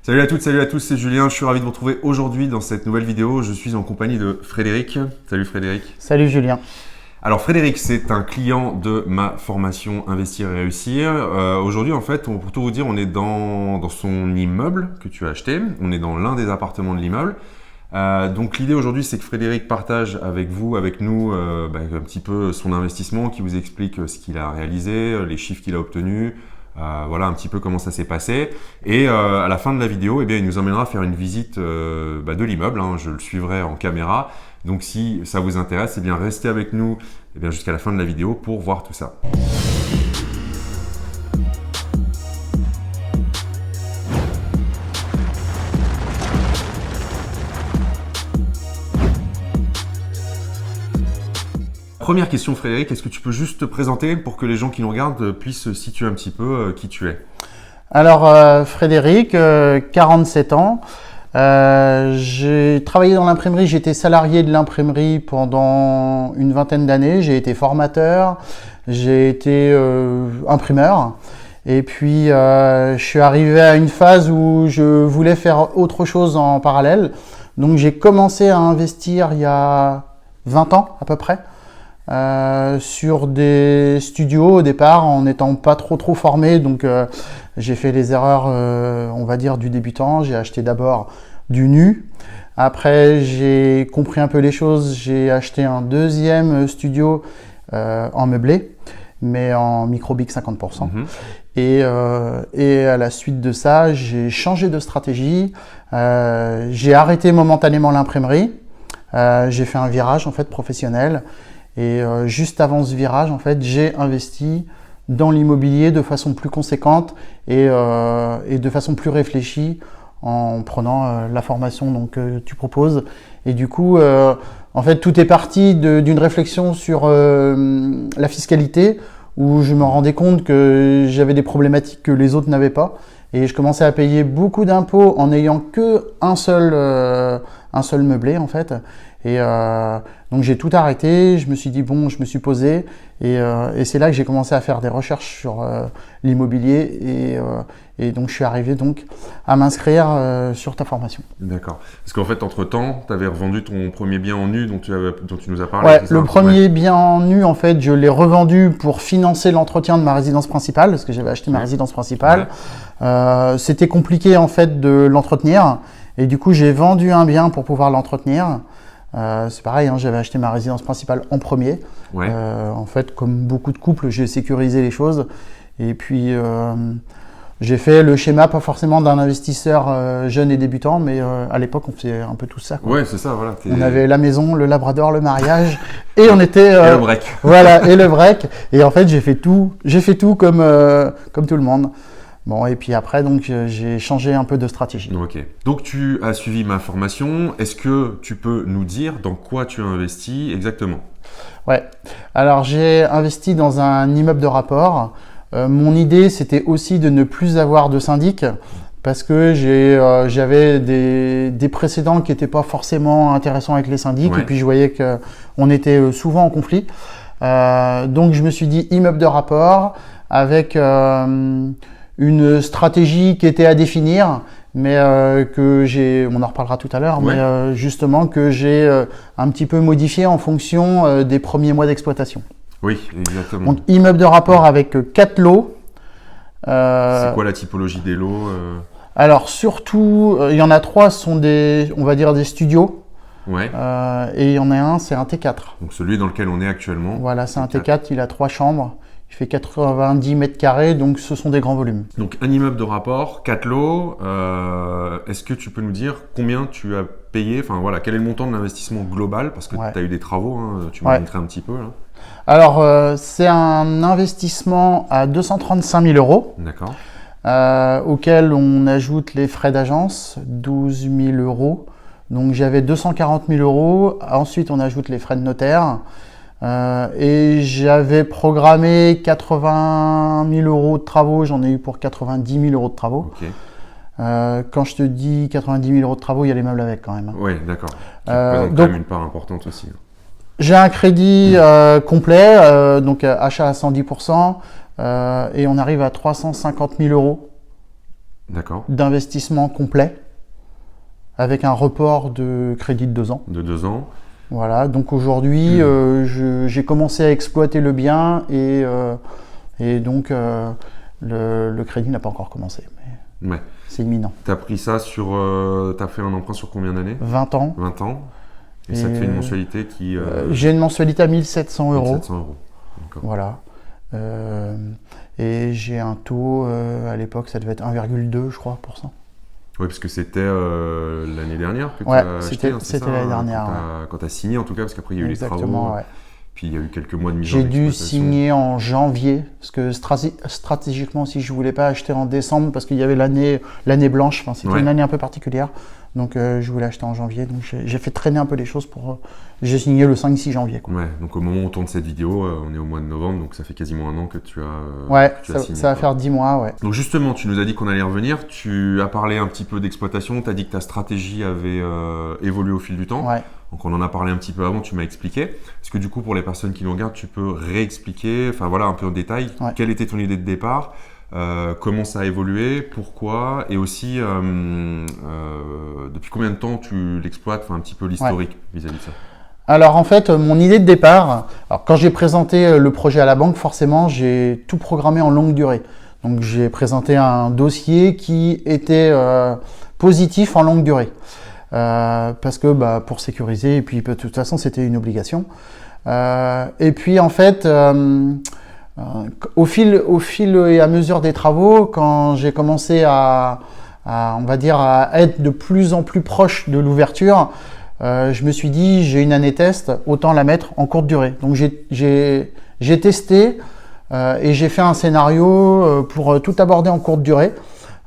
Salut à toutes, salut à tous, c'est Julien, je suis ravi de vous retrouver aujourd'hui dans cette nouvelle vidéo. Je suis en compagnie de Frédéric. Salut Frédéric. Salut Julien. Alors Frédéric, c'est un client de ma formation Investir et Réussir. Aujourd'hui en fait, pour tout vous dire, on est dans son immeuble que tu as acheté. On est dans l'un des appartements de l'immeuble. Donc l'idée aujourd'hui, c'est que Frédéric partage avec vous, avec nous, un petit peu son investissement, qui vous explique ce qu'il a réalisé, les chiffres qu'il a obtenus. Voilà un petit peu comment ça s'est passé et à la fin de la vidéo, il nous emmènera faire une visite de l'immeuble, hein. Je le suivrai en caméra, donc si ça vous intéresse, restez avec nous jusqu'à la fin de la vidéo pour voir tout ça. Première question Frédéric, est-ce que tu peux juste te présenter pour que les gens qui nous regardent puissent situer un petit peu qui tu es? Alors Frédéric, 47 ans. J'ai travaillé dans l'imprimerie, j'étais salarié de l'imprimerie pendant une vingtaine d'années. J'ai été formateur, j'ai été imprimeur. Et puis je suis arrivé à une phase où je voulais faire autre chose en parallèle. Donc j'ai commencé à investir il y a 20 ans à peu près. Sur des studios au départ en n'étant pas trop formé, donc j'ai fait les erreurs on va dire du débutant. J'ai acheté d'abord du nu, après j'ai compris un peu les choses, j'ai acheté un deuxième studio en meublé mais en micro-BIC 50%. Et à la suite de ça, j'ai changé de stratégie, j'ai arrêté momentanément l'imprimerie, j'ai fait un virage en fait professionnel. Et juste avant ce virage, en fait, j'ai investi dans l'immobilier de façon plus conséquente et de façon plus réfléchie en prenant la formation que tu proposes. Et du coup, en fait, tout est parti d'une réflexion sur la fiscalité où je me rendais compte que j'avais des problématiques que les autres n'avaient pas. Et je commençais à payer beaucoup d'impôts en n'ayant qu'un seul meublé, en fait. Et donc j'ai tout arrêté, je me suis dit bon, je me suis posé et c'est là que j'ai commencé à faire des recherches sur l'immobilier et donc je suis arrivé donc à m'inscrire sur ta formation. D'accord. Parce qu'en fait, entre-temps, tu avais revendu ton premier bien en nu dont tu nous as parlé. Ouais, le premier bien en nu, en fait, je l'ai revendu pour financer l'entretien de ma résidence principale parce que j'avais acheté ma résidence principale. Ouais. C'était compliqué en fait de l'entretenir et du coup j'ai vendu un bien pour pouvoir l'entretenir. C'est pareil, hein, j'avais acheté ma résidence principale en premier. Ouais. En fait, comme beaucoup de couples, j'ai sécurisé les choses. Et puis, j'ai fait le schéma, pas forcément d'un investisseur jeune et débutant, mais à l'époque, on faisait un peu tout ça, quoi. Ouais, c'est ça, voilà. On avait la maison, le labrador, le mariage, et on était... et le break. Voilà, et le break. Et en fait, j'ai fait tout comme tout le monde. Bon, et puis après, donc, j'ai changé un peu de stratégie. Ok. Donc, tu as suivi ma formation. Est-ce que tu peux nous dire dans quoi tu as investi exactement? Ouais. Alors, j'ai investi dans un immeuble de rapport. Mon idée, c'était aussi de ne plus avoir de syndic parce que j'avais des précédents qui n'étaient pas forcément intéressants avec les syndics. Ouais. Et puis, je voyais qu'on était souvent en conflit. Donc, je me suis dit immeuble de rapport avec... une stratégie qui était à définir, mais on en reparlera tout à l'heure, ouais. Mais justement que j'ai un petit peu modifié en fonction des premiers mois d'exploitation. Oui, exactement. Donc immeuble de rapport avec 4 lots. C'est quoi la typologie des lots Alors surtout, il y en a 3, sont on va dire des studios. Ouais. Et il y en a un, c'est un T4. Donc celui dans lequel on est actuellement. Voilà, c'est un T4, il a 3 chambres. Il fait 90 mètres carrés, donc ce sont des grands volumes. Donc un immeuble de rapport, 4 lots. Est-ce que tu peux nous dire combien tu as payé? Enfin voilà, quel est le montant de l'investissement global? Parce que tu as eu des travaux, hein, tu m'as montré un petit peu là. Alors c'est un investissement à 235 000 euros. D'accord. Auquel on ajoute les frais d'agence, 12 000 euros. Donc j'avais 240 000 euros. Ensuite on ajoute les frais de notaire. Et j'avais programmé 80 000 euros de travaux, j'en ai eu pour 90 000 euros de travaux. Okay. Quand je te dis 90 000 euros de travaux, il y a les meubles avec quand même. Oui, d'accord. Ça représente quand même une part importante aussi. J'ai un crédit complet, donc achat à 110%, et on arrive à 350 000 euros D'accord. d'investissement complet, avec un report de crédit de 2 ans. De 2 ans. Voilà, donc aujourd'hui, j'ai commencé à exploiter le bien et donc le crédit n'a pas encore commencé. Mais Ouais. c'est imminent. Tu as pris ça sur. Tu as fait un emprunt sur combien d'années? 20 ans. 20 ans. Et ça te fait une mensualité qui. J'ai une mensualité à 1 700 euros. 700 euros. D'accord. Voilà. Et j'ai un taux, à l'époque, ça devait être 1,2, je crois, pour cent. Oui, parce que c'était l'année dernière que tu Ouais, as acheté. c'était l'année dernière. Quand tu as signé, en tout cas, parce qu'après, il y a eu les Exactement, travaux. ouais. Puis il y a eu quelques mois de mise en J'ai dû exploitation. signer en janvier, parce que stratégiquement, si je voulais pas acheter en décembre, parce qu'il y avait l'année blanche, enfin, c'était Ouais. une année un peu particulière, donc je voulais acheter en janvier, donc j'ai fait traîner un peu les choses pour... j'ai signé le 5-6 janvier. Quoi. Ouais, donc au moment où on tourne cette vidéo, on est au mois de novembre, donc ça fait quasiment un an que tu as, Ouais, que tu as signé. ça va quoi. faire 10 mois, ouais. Donc justement, tu nous as dit qu'on allait y revenir, tu as parlé un petit peu d'exploitation, tu as dit que ta stratégie avait évolué au fil du temps. Ouais. Donc on en a parlé un petit peu avant, tu m'as expliqué. Est-ce que du coup, pour les personnes qui nous regardent, tu peux réexpliquer, enfin voilà, un peu en détail, Ouais. quelle était ton idée de départ, comment ça a évolué, pourquoi, et aussi depuis combien de temps tu l'exploites, enfin un petit peu l'historique vis-à-vis de ça. Alors en fait, mon idée de départ, alors quand j'ai présenté le projet à la banque, forcément, j'ai tout programmé en longue durée. Donc j'ai présenté un dossier qui était positif en longue durée. Parce que pour sécuriser, et puis de toute façon, c'était une obligation. Et puis en fait, au fil et à mesure des travaux, quand j'ai commencé on va dire, à être de plus en plus proche de l'ouverture, je me suis dit, j'ai une année test, autant la mettre en courte durée. Donc j'ai testé et j'ai fait un scénario pour tout aborder en courte durée.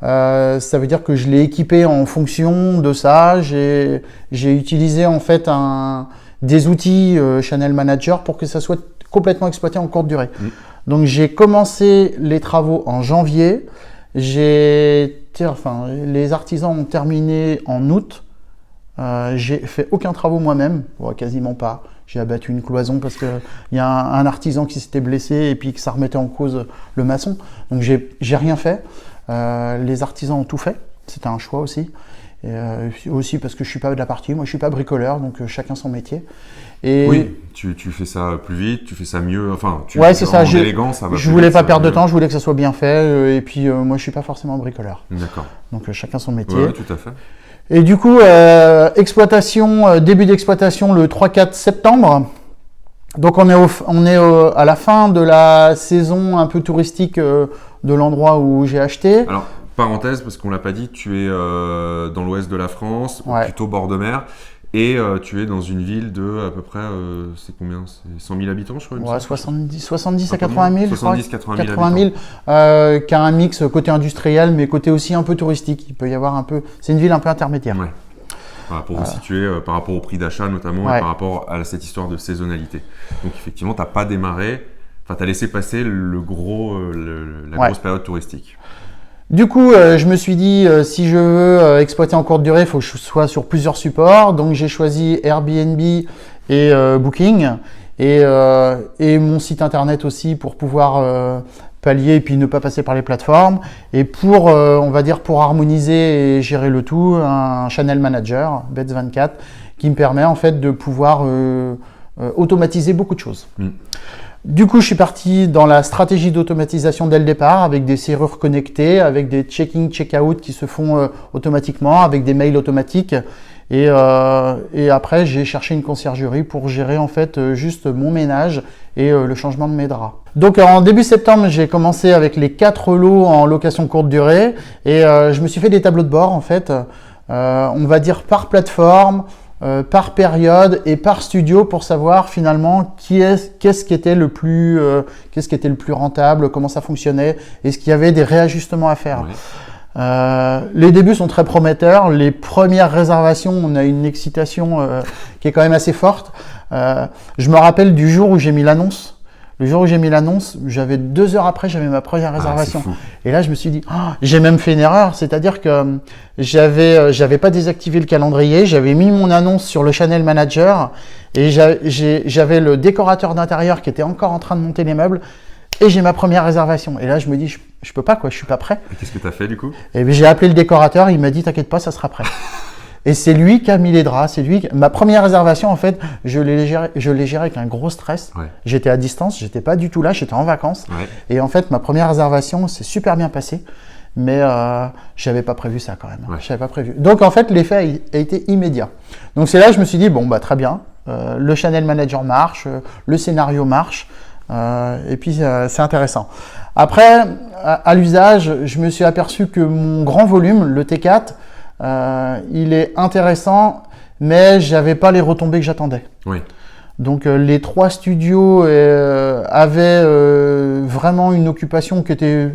Ça veut dire que je l'ai équipé en fonction de ça. J'ai utilisé en fait des outils Channel Manager pour que ça soit complètement exploité en courte durée. Donc j'ai commencé les travaux en janvier. Les artisans ont terminé en août. J'ai fait aucun travaux moi-même, quasiment pas. J'ai abattu une cloison parce qu'il y a un artisan qui s'était blessé et puis que ça remettait en cause le maçon. Donc j'ai rien fait. Les artisans ont tout fait. C'était un choix aussi. Et aussi parce que je suis pas de la partie. Moi, je suis pas bricoleur, donc chacun son métier. Et oui, tu fais ça plus vite, tu fais ça mieux. Enfin, ouais, c'est ça. Élégant, ça va je plus voulais vite, pas ça va perdre de mieux. temps. Je voulais que ça soit bien fait. Et puis moi, je suis pas forcément bricoleur. D'accord. Donc chacun son métier. Ouais, tout à fait. Et du coup, début d'exploitation le 3-4 septembre. Donc on est à la fin de la saison un peu touristique de l'endroit où j'ai acheté. Alors, parenthèse, parce qu'on l'a pas dit, tu es dans l'ouest de la France, Ouais. plutôt bord de mer, et tu es dans une ville de à peu près, c'est combien? C'est 100 000 habitants, je crois. il me Ouais, semble. 70 Un à peu 80 000, moins. je crois. 70, 80 000 80 000, qui a un mix côté industriel, mais côté aussi un peu touristique. Il peut y avoir un peu. C'est une ville un peu intermédiaire. Ouais. Voilà, pour vous situer par rapport au prix d'achat notamment Ouais. et par rapport à cette histoire de saisonnalité. Donc effectivement, tu n'as pas démarré, enfin tu as laissé passer la Ouais. grosse période touristique. Du coup, je me suis dit, si je veux exploiter en courte durée, il faut que je sois sur plusieurs supports. Donc, j'ai choisi Airbnb et Booking et mon site internet aussi pour pouvoir pallier et puis ne pas passer par les plateformes. Et pour, on va dire, pour harmoniser et gérer le tout, un Channel Manager, Bets24, qui me permet en fait de pouvoir automatiser beaucoup de choses. Du coup, je suis parti dans la stratégie d'automatisation dès le départ, avec des serrures connectées, avec des check-in, check-out qui se font automatiquement, avec des mails automatiques. Et après, j'ai cherché une conciergerie pour gérer en fait juste mon ménage et le changement de mes draps. Donc en début septembre, j'ai commencé avec les 4 lots en location courte durée et je me suis fait des tableaux de bord en fait, on va dire par plateforme, par période et par studio pour savoir finalement qu'est-ce qui était le plus rentable, comment ça fonctionnait, est-ce qu'il y avait des réajustements à faire. Ouais. Les débuts sont très prometteurs. Les premières réservations, on a une excitation qui est quand même assez forte. Je me rappelle du jour où j'ai mis l'annonce. Le jour où j'ai mis l'annonce, j'avais 2 heures après, j'avais ma première réservation. C'est fou. Et là, je me suis dit, j'ai même fait une erreur, c'est-à-dire que j'avais pas désactivé le calendrier, j'avais mis mon annonce sur le Channel Manager et j'avais le décorateur d'intérieur qui était encore en train de monter les meubles. et j'ai ma première réservation. Et là, je me dis, je peux pas, quoi, je suis pas prêt. Et qu'est-ce que tu as fait du coup? Et bien, j'ai appelé le décorateur, il m'a dit, t'inquiète pas, ça sera prêt. Et c'est lui qui a mis les draps, ma première réservation, en fait, je l'ai gérée avec un gros stress. Ouais. J'étais à distance, j'étais pas du tout là, j'étais en vacances. Ouais. Et en fait, ma première réservation s'est super bien passée. Mais j'avais pas prévu ça quand même. Ouais. J'avais pas prévu. Donc en fait, l'effet a été immédiat. Donc c'est là que je me suis dit, bon, bah très bien, le channel manager marche, le scénario marche, et puis c'est intéressant. Après, à l'usage, je me suis aperçu que mon grand volume, le T4, il est intéressant, mais j'avais pas les retombées que j'attendais. Oui. Donc les 3 studios avaient vraiment une occupation qui était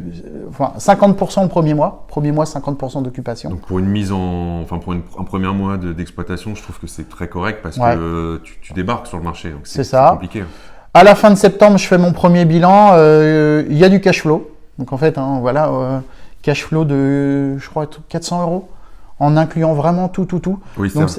50% le premier mois 50% d'occupation. Donc pour une mise en, enfin pour un premier mois d'exploitation, je trouve que c'est très correct parce que tu débarques sur le marché, donc c'est compliqué. À la fin de septembre, je fais mon premier bilan, il y a du cash flow. Donc en fait, cash flow de, je crois, 400 € en incluant vraiment tout. Oui, donc,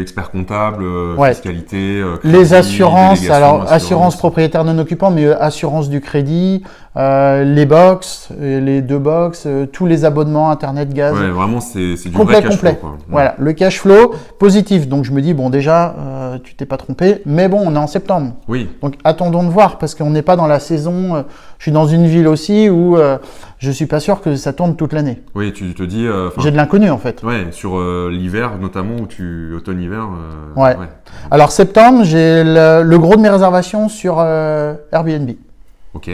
expert comptable, fiscalité, crédit, les assurances, assurance propriétaire non occupant, mais assurance du crédit, les box, les 2 box, tous les abonnements internet, gaz. Ouais, vraiment c'est du vrai cash flow, quoi. Voilà, le cash flow positif. Donc je me dis bon déjà tu t'es pas trompé, mais bon on est en septembre. Oui. Donc attendons de voir parce qu'on n'est pas dans la saison. Je suis dans une ville aussi où je suis pas sûr que ça tourne toute l'année. Oui, tu te dis. J'ai de l'inconnu en fait. Ouais, sur l'hiver notamment où automne-hiver. Ouais. Alors septembre, j'ai le gros de mes réservations sur Airbnb. Ok.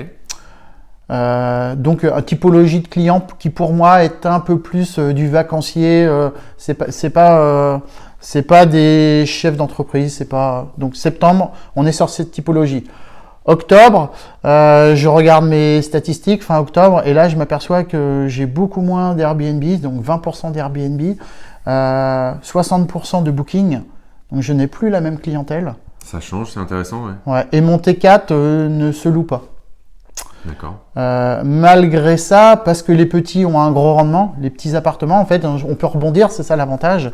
Donc typologie de client qui pour moi est un peu plus du vacancier. C'est pas des chefs d'entreprise. C'est pas. Donc septembre, on est sur cette typologie. Octobre, je regarde mes statistiques fin octobre et là je m'aperçois que j'ai beaucoup moins d'Airbnb, donc 20% d'Airbnb, 60% de Booking, donc je n'ai plus la même clientèle. Ça change, c'est intéressant, ouais. Ouais, et mon T4 ne se loue pas. D'accord. Malgré ça, parce que les petits ont un gros rendement, les petits appartements, en fait, on peut rebondir, c'est ça l'avantage.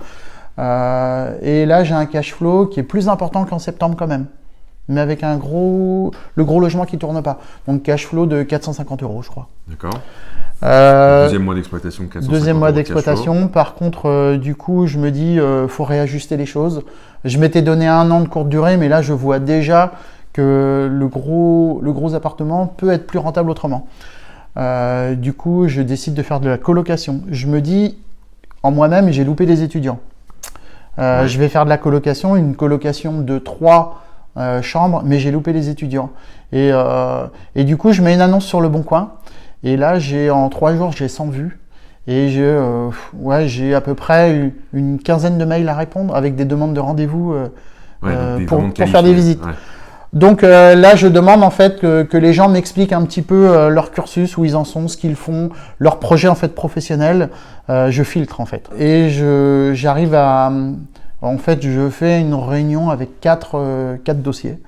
Et là, j'ai un cash flow qui est plus important qu'en septembre quand même. Mais avec le gros logement qui ne tourne pas. Donc cash flow de 450 €, je crois. D'accord. Deuxième mois d'exploitation, 450 €. Deuxième mois d'exploitation. Par contre, du coup, je me dis, faut réajuster les choses. Je m'étais donné 1 an de courte durée, mais là, je vois déjà que le gros appartement peut être plus rentable autrement. Du coup, je décide de faire de la colocation. Je me dis, en moi-même, j'ai loupé des étudiants. Je vais faire de la colocation, une colocation de 3 chambres, mais j'ai loupé les étudiants. Et du coup, je mets une annonce sur Le Bon Coin. Et là, en 3 jours, j'ai 100 vues. Et j'ai à peu près une quinzaine de mails à répondre avec des demandes de rendez-vous pour faire des visites. Ouais. Donc là, je demande en fait que les gens m'expliquent un petit peu leur cursus, où ils en sont, ce qu'ils font, leur projet en fait professionnel. Je filtre en fait. Et j'arrive à... En fait, je fais une réunion avec 4 dossiers.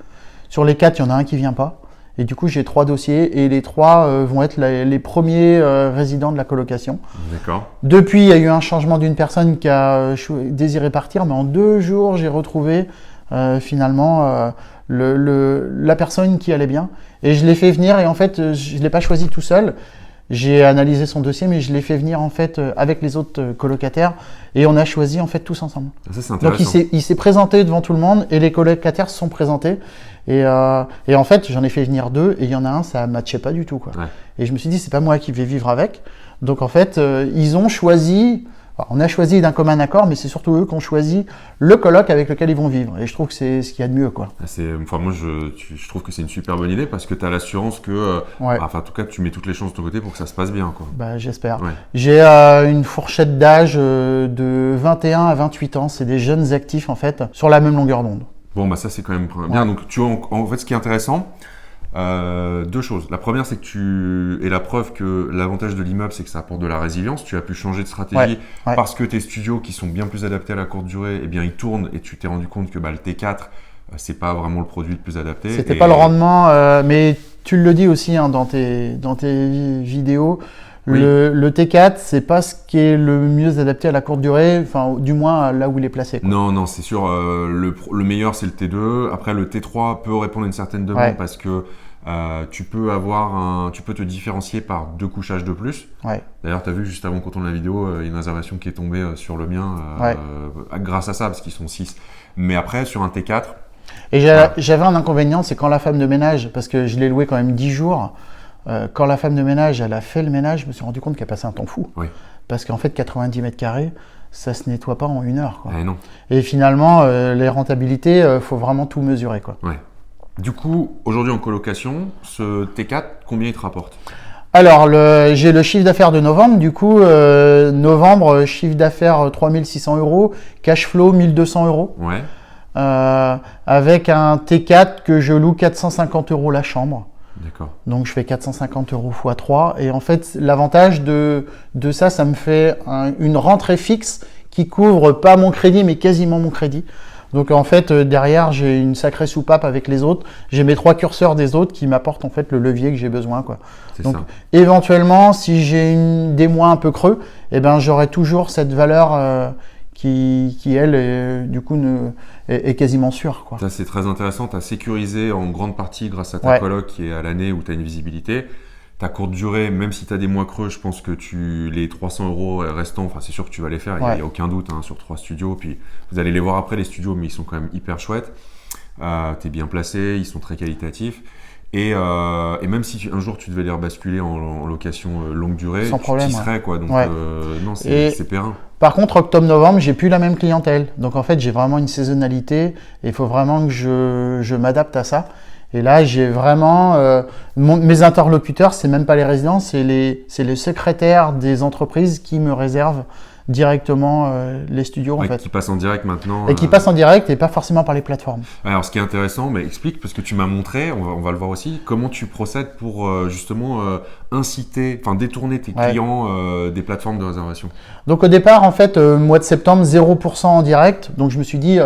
Sur les 4, il y en a un qui vient pas. Et du coup, j'ai 3 dossiers et les 3 vont être les premiers résidents de la colocation. D'accord. Depuis, il y a eu un changement d'une personne qui a désiré partir, mais en 2 jours, j'ai retrouvé finalement la personne qui allait bien. Et je l'ai fait venir et en fait, je ne l'ai pas choisi tout seul. J'ai analysé son dossier, mais je l'ai fait venir en fait avec les autres colocataires et on a choisi en fait tous ensemble. Ça, c'est intéressant. Donc il s'est présenté devant tout le monde et les colocataires se sont présentés et en fait j'en ai fait venir 2 et il y en a un ça matchait pas du tout quoi. Ouais. Et je me suis dit c'est pas moi qui vais vivre avec. Donc en fait ils ont choisi. On a choisi d'un commun accord, mais c'est surtout eux qui ont choisi le coloc avec lequel ils vont vivre. Et je trouve que c'est ce qu'il y a de mieux, quoi. Moi, je trouve que c'est une super bonne idée parce que tu as l'assurance que, en tout cas, tu mets toutes les chances de ton côté pour que ça se passe bien, quoi. Bah, j'espère. Ouais. J'ai une fourchette d'âge de 21 à 28 ans. C'est des jeunes actifs, en fait, sur la même longueur d'onde. Bon, bah ça, c'est quand même bien. Donc, tu vois, en fait, ce qui est intéressant, 2 choses. La première, c'est que et la preuve que l'avantage de l'immeuble, c'est que ça apporte de la résilience. Tu as pu changer de stratégie parce que tes studios qui sont bien plus adaptés à la courte durée, eh bien, ils tournent et tu t'es rendu compte que le T4, c'est pas vraiment le produit le plus adapté. C'était pas le rendement, mais tu le dis aussi dans tes vidéos. Oui. Le T4, c'est pas ce qui est le mieux adapté à la courte durée, enfin, du moins là où il est placé, quoi. Non, c'est sûr. Le meilleur, c'est le T2. Après, le T3 peut répondre à une certaine demande parce que Tu peux te différencier par 2 couchages de plus. Ouais. D'ailleurs, tu as vu juste avant qu'on tourne la vidéo, il y a une réservation qui est tombée sur le mien grâce à ça, parce qu'ils sont 6. Mais après, sur un T4... Et j'avais un inconvénient, c'est quand la femme de ménage, parce que je l'ai loué quand même 10 jours, quand la femme de ménage, elle a fait le ménage, je me suis rendu compte qu'elle passait un temps fou. Oui. Parce qu'en fait, 90 mètres carrés, ça se nettoie pas en 1 heure, quoi. Non. Et finalement, les rentabilités, faut vraiment tout mesurer, quoi. Ouais. Du coup, aujourd'hui en colocation, ce T4, combien il te rapporte? Alors, j'ai le chiffre d'affaires de novembre. Du coup, novembre, chiffre d'affaires 3600 €, cash flow 1200 €. Ouais. Avec un T4 que je loue 450 € la chambre. D'accord. Donc, je fais 450 € x 3. Et en fait, l'avantage de ça, ça me fait une rentrée fixe qui couvre pas mon crédit, mais quasiment mon crédit. Donc en fait, derrière, j'ai une sacrée soupape avec les autres. J'ai mes 3 curseurs des autres qui m'apportent en fait le levier que j'ai besoin, quoi. Donc ça. éventuellement, si j'ai des mois un peu creux, eh ben j'aurai toujours cette valeur qui elle, du coup, est quasiment sûre, quoi. Ça, c'est très intéressant. Tu as sécurisé en grande partie grâce à ta coloc qui est à l'année où tu as une visibilité. Ta courte durée, même si tu as des mois creux, je pense que les 300 € restants, enfin c'est sûr que tu vas les faire, il n'y a aucun doute sur 3 studios. Puis vous allez les voir après les studios, mais ils sont quand même hyper chouettes. Tu es bien placé, ils sont très qualitatifs. Et même si un jour tu devais les rebasculer en location longue durée, sans problème, tu y serais, quoi. Donc non, c'est périn. Par contre, octobre-novembre, j'ai plus la même clientèle. Donc en fait, j'ai vraiment une saisonnalité et il faut vraiment que je m'adapte à ça. Et là, j'ai vraiment mes interlocuteurs, c'est même pas les résidents, c'est les secrétaires des entreprises qui me réservent directement les studios, en fait. Qui passent en direct maintenant. Et qui passent en direct et pas forcément par les plateformes. Alors, ce qui est intéressant, mais explique, parce que tu m'as montré, on va le voir aussi, comment tu procèdes pour justement détourner tes clients des plateformes de réservation. Donc au départ, en fait, mois de septembre, 0% en direct. Donc je me suis dit,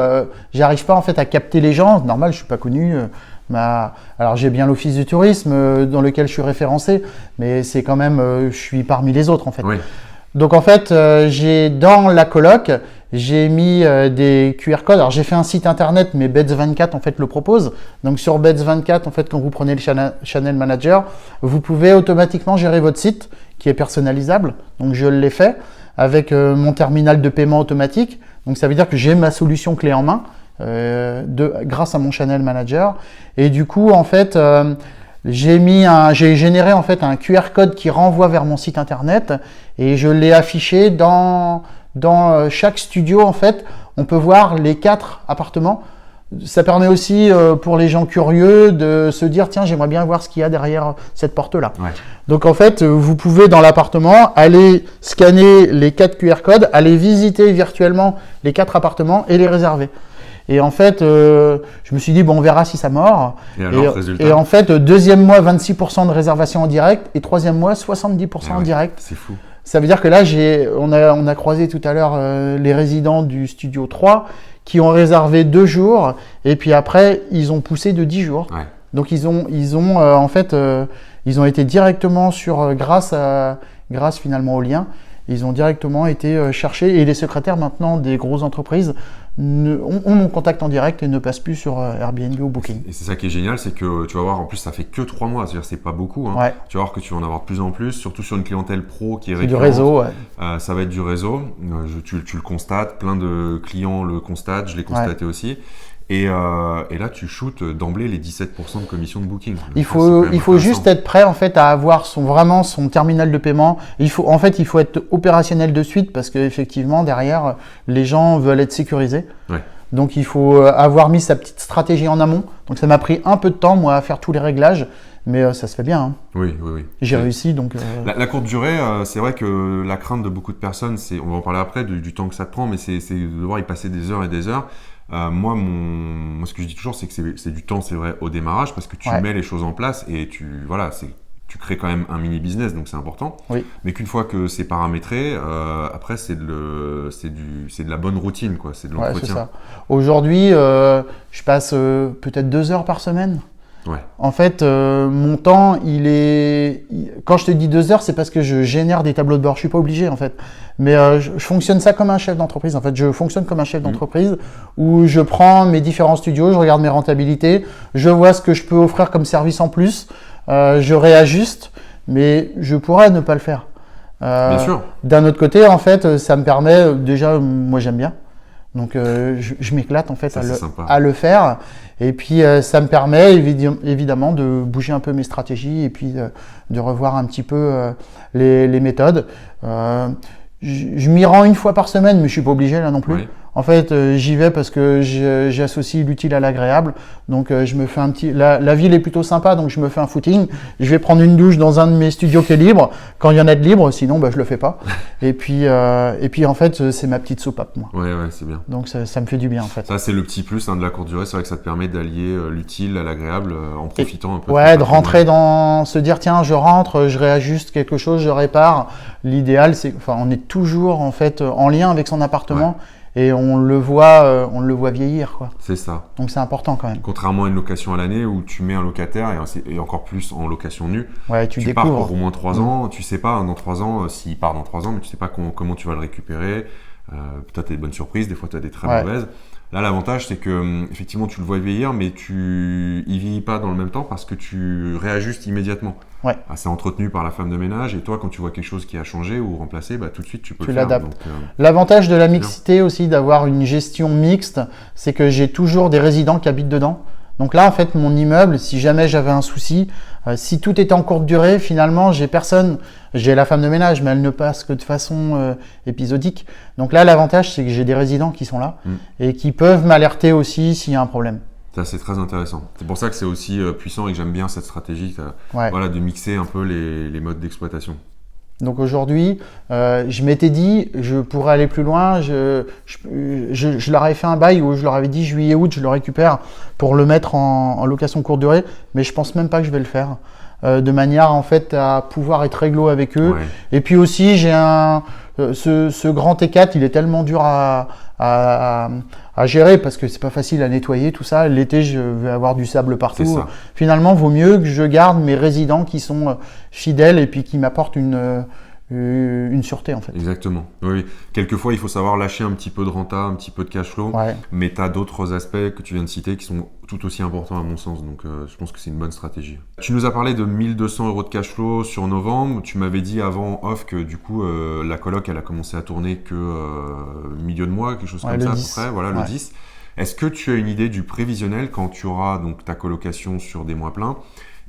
j'arrive pas en fait à capter les gens. Normal, je suis pas connu. Alors j'ai bien l'office du tourisme dans lequel je suis référencé, mais c'est quand même, je suis parmi les autres en fait. Oui. Donc en fait, j'ai dans la coloc, j'ai mis des QR codes. Alors j'ai fait un site internet, mais Beds24 en fait le propose. Donc sur Beds24, en fait, quand vous prenez le Channel Manager, vous pouvez automatiquement gérer votre site qui est personnalisable. Donc je l'ai fait avec mon terminal de paiement automatique. Donc ça veut dire que j'ai ma solution clé en main. Grâce à mon Channel Manager, et du coup en fait j'ai généré en fait un QR code qui renvoie vers mon site internet et je l'ai affiché dans chaque studio. En fait, on peut voir les 4 appartements. Ça permet aussi pour les gens curieux de se dire tiens, j'aimerais bien voir ce qu'il y a derrière cette porte là. Donc en fait, vous pouvez dans l'appartement aller scanner les 4 QR codes, aller visiter virtuellement les 4 appartements et les réserver. Et en fait, je me suis dit, bon, on verra si ça mord. Et en fait, deuxième mois, 26% de réservation en direct. Et troisième mois, 70% en direct. C'est fou. Ça veut dire que là, on a croisé tout à l'heure les résidents du Studio 3 qui ont réservé 2 jours. Et puis après, ils ont poussé de 10 jours. Ouais. Donc, ils ont été directement grâce finalement au lien. Ils ont directement été cherchés et les secrétaires maintenant des grosses entreprises ont mon contact en direct et ne passent plus sur Airbnb ou Booking. Et c'est ça qui est génial, c'est que tu vas voir, en plus ça fait que 3 mois, c'est-à-dire c'est pas beaucoup. Hein. Ouais. Tu vas voir que tu vas en avoir de plus en plus, surtout sur une clientèle pro qui est récurrente. Du réseau, ouais. Ça va être du réseau, tu le constates, plein de clients le constatent, je l'ai constaté aussi. Et là, tu shootes d'emblée les 17% de commission de Booking. Il faut juste être prêt en fait à avoir vraiment son terminal de paiement. Il faut être opérationnel de suite parce qu'effectivement derrière les gens veulent être sécurisés. Ouais. Donc il faut avoir mis sa petite stratégie en amont. Donc ça m'a pris un peu de temps moi à faire tous les réglages, mais ça se fait bien. Hein. Oui. J'ai réussi donc. La courte durée, c'est vrai que la crainte de beaucoup de personnes, on va en parler après du temps que ça te prend, mais c'est de devoir y passer des heures et des heures. Moi, ce que je dis toujours, c'est que c'est du temps, c'est vrai, au démarrage, parce que tu mets les choses en place et tu crées quand même un mini business, donc c'est important. Oui. Mais qu'une fois que c'est paramétré, après c'est de la bonne routine, quoi. C'est de l'entretien. Ouais, c'est ça. Aujourd'hui, je passe peut-être 2 heures par semaine. Ouais. En fait, mon temps, quand je te dis 2 heures, c'est parce que je génère des tableaux de bord. Je suis pas obligé, en fait. Mais je fonctionne ça comme un chef d'entreprise. En fait, je fonctionne comme un chef d'entreprise où je prends mes différents studios, je regarde mes rentabilités, je vois ce que je peux offrir comme service en plus, je réajuste, mais je pourrais ne pas le faire. Bien sûr. D'un autre côté, en fait, ça me permet, déjà, moi j'aime bien. Donc je m'éclate en fait Ça, à le faire. Et puis ça me permet évidemment de bouger un peu mes stratégies et puis de revoir un petit peu les méthodes. Je m'y rends une fois par semaine, mais je suis pas obligé là non plus. Ouais. En fait, j'y vais parce que j'associe l'utile à l'agréable. Donc, je me fais un petit. La ville est plutôt sympa, donc je me fais un footing. Je vais prendre une douche dans un de mes studios qui est libre, quand il y en a de libre. Sinon, je le fais pas. Et puis en fait, c'est ma petite soupape, moi. Ouais, c'est bien. Donc, ça me fait du bien, en fait. Ça, c'est le petit plus de la courte durée. C'est vrai que ça te permet d'allier l'utile à l'agréable en profitant un peu. Ouais, de rentrer se dire tiens, je rentre, je réajuste quelque chose, je répare. L'idéal, on est toujours en fait en lien avec son appartement. Ouais. Et on le voit vieillir, quoi. C'est ça. Donc c'est important quand même. Contrairement à une location à l'année où tu mets un locataire et encore plus en location nue, ouais, tu découvres. Pars pour au moins 3 ans. Tu sais pas dans 3 ans s'il part dans 3 ans, mais tu sais pas comment tu vas le récupérer. Peut-être tu as des bonnes surprises, des fois tu as des très mauvaises. Là, l'avantage, c'est que effectivement, tu le vois vieillir, mais il vieillit pas dans le même temps parce que tu réajustes immédiatement. Ouais. C'est entretenu par la femme de ménage et toi, quand tu vois quelque chose qui a changé ou remplacé, tout de suite, tu peux le faire. L'adaptes. L'avantage de la mixité aussi, d'avoir une gestion mixte, c'est que j'ai toujours des résidents qui habitent dedans. Donc là, en fait, mon immeuble, si jamais j'avais un souci, si tout était en courte durée, finalement, j'ai personne. J'ai la femme de ménage, mais elle ne passe que de façon épisodique. Donc là, l'avantage, c'est que j'ai des résidents qui sont là et qui peuvent m'alerter aussi s'il y a un problème. Ça, c'est très intéressant. C'est pour ça que c'est aussi puissant et que j'aime bien cette stratégie de mixer un peu les modes d'exploitation. Donc aujourd'hui, je m'étais dit, je pourrais aller plus loin. Je leur avais fait un bail où je leur avais dit juillet-août, je le récupère pour le mettre en location courte durée, mais je pense même pas que je vais le faire. De manière en fait à pouvoir être réglo avec eux. Ouais. Et puis aussi, j'ai ce grand T4, il est tellement dur à gérer parce que c'est pas facile à nettoyer tout ça. L'été, je vais avoir du sable partout. Finalement, vaut mieux que je garde mes résidents qui sont fidèles et puis qui m'apportent une sûreté en fait. Exactement. Oui. Quelquefois, il faut savoir lâcher un petit peu de renta, un petit peu de cash flow, mais tu as d'autres aspects que tu viens de citer qui sont tout aussi importants à mon sens. Donc, je pense que c'est une bonne stratégie. Tu nous as parlé de 1 200 € de cash flow sur novembre. Tu m'avais dit avant off que du coup, la coloc, elle a commencé à tourner que milieu de mois, quelque chose comme ça 10. À peu près. Voilà, le 10. Est-ce que tu as une idée du prévisionnel quand tu auras donc ta colocation sur des mois pleins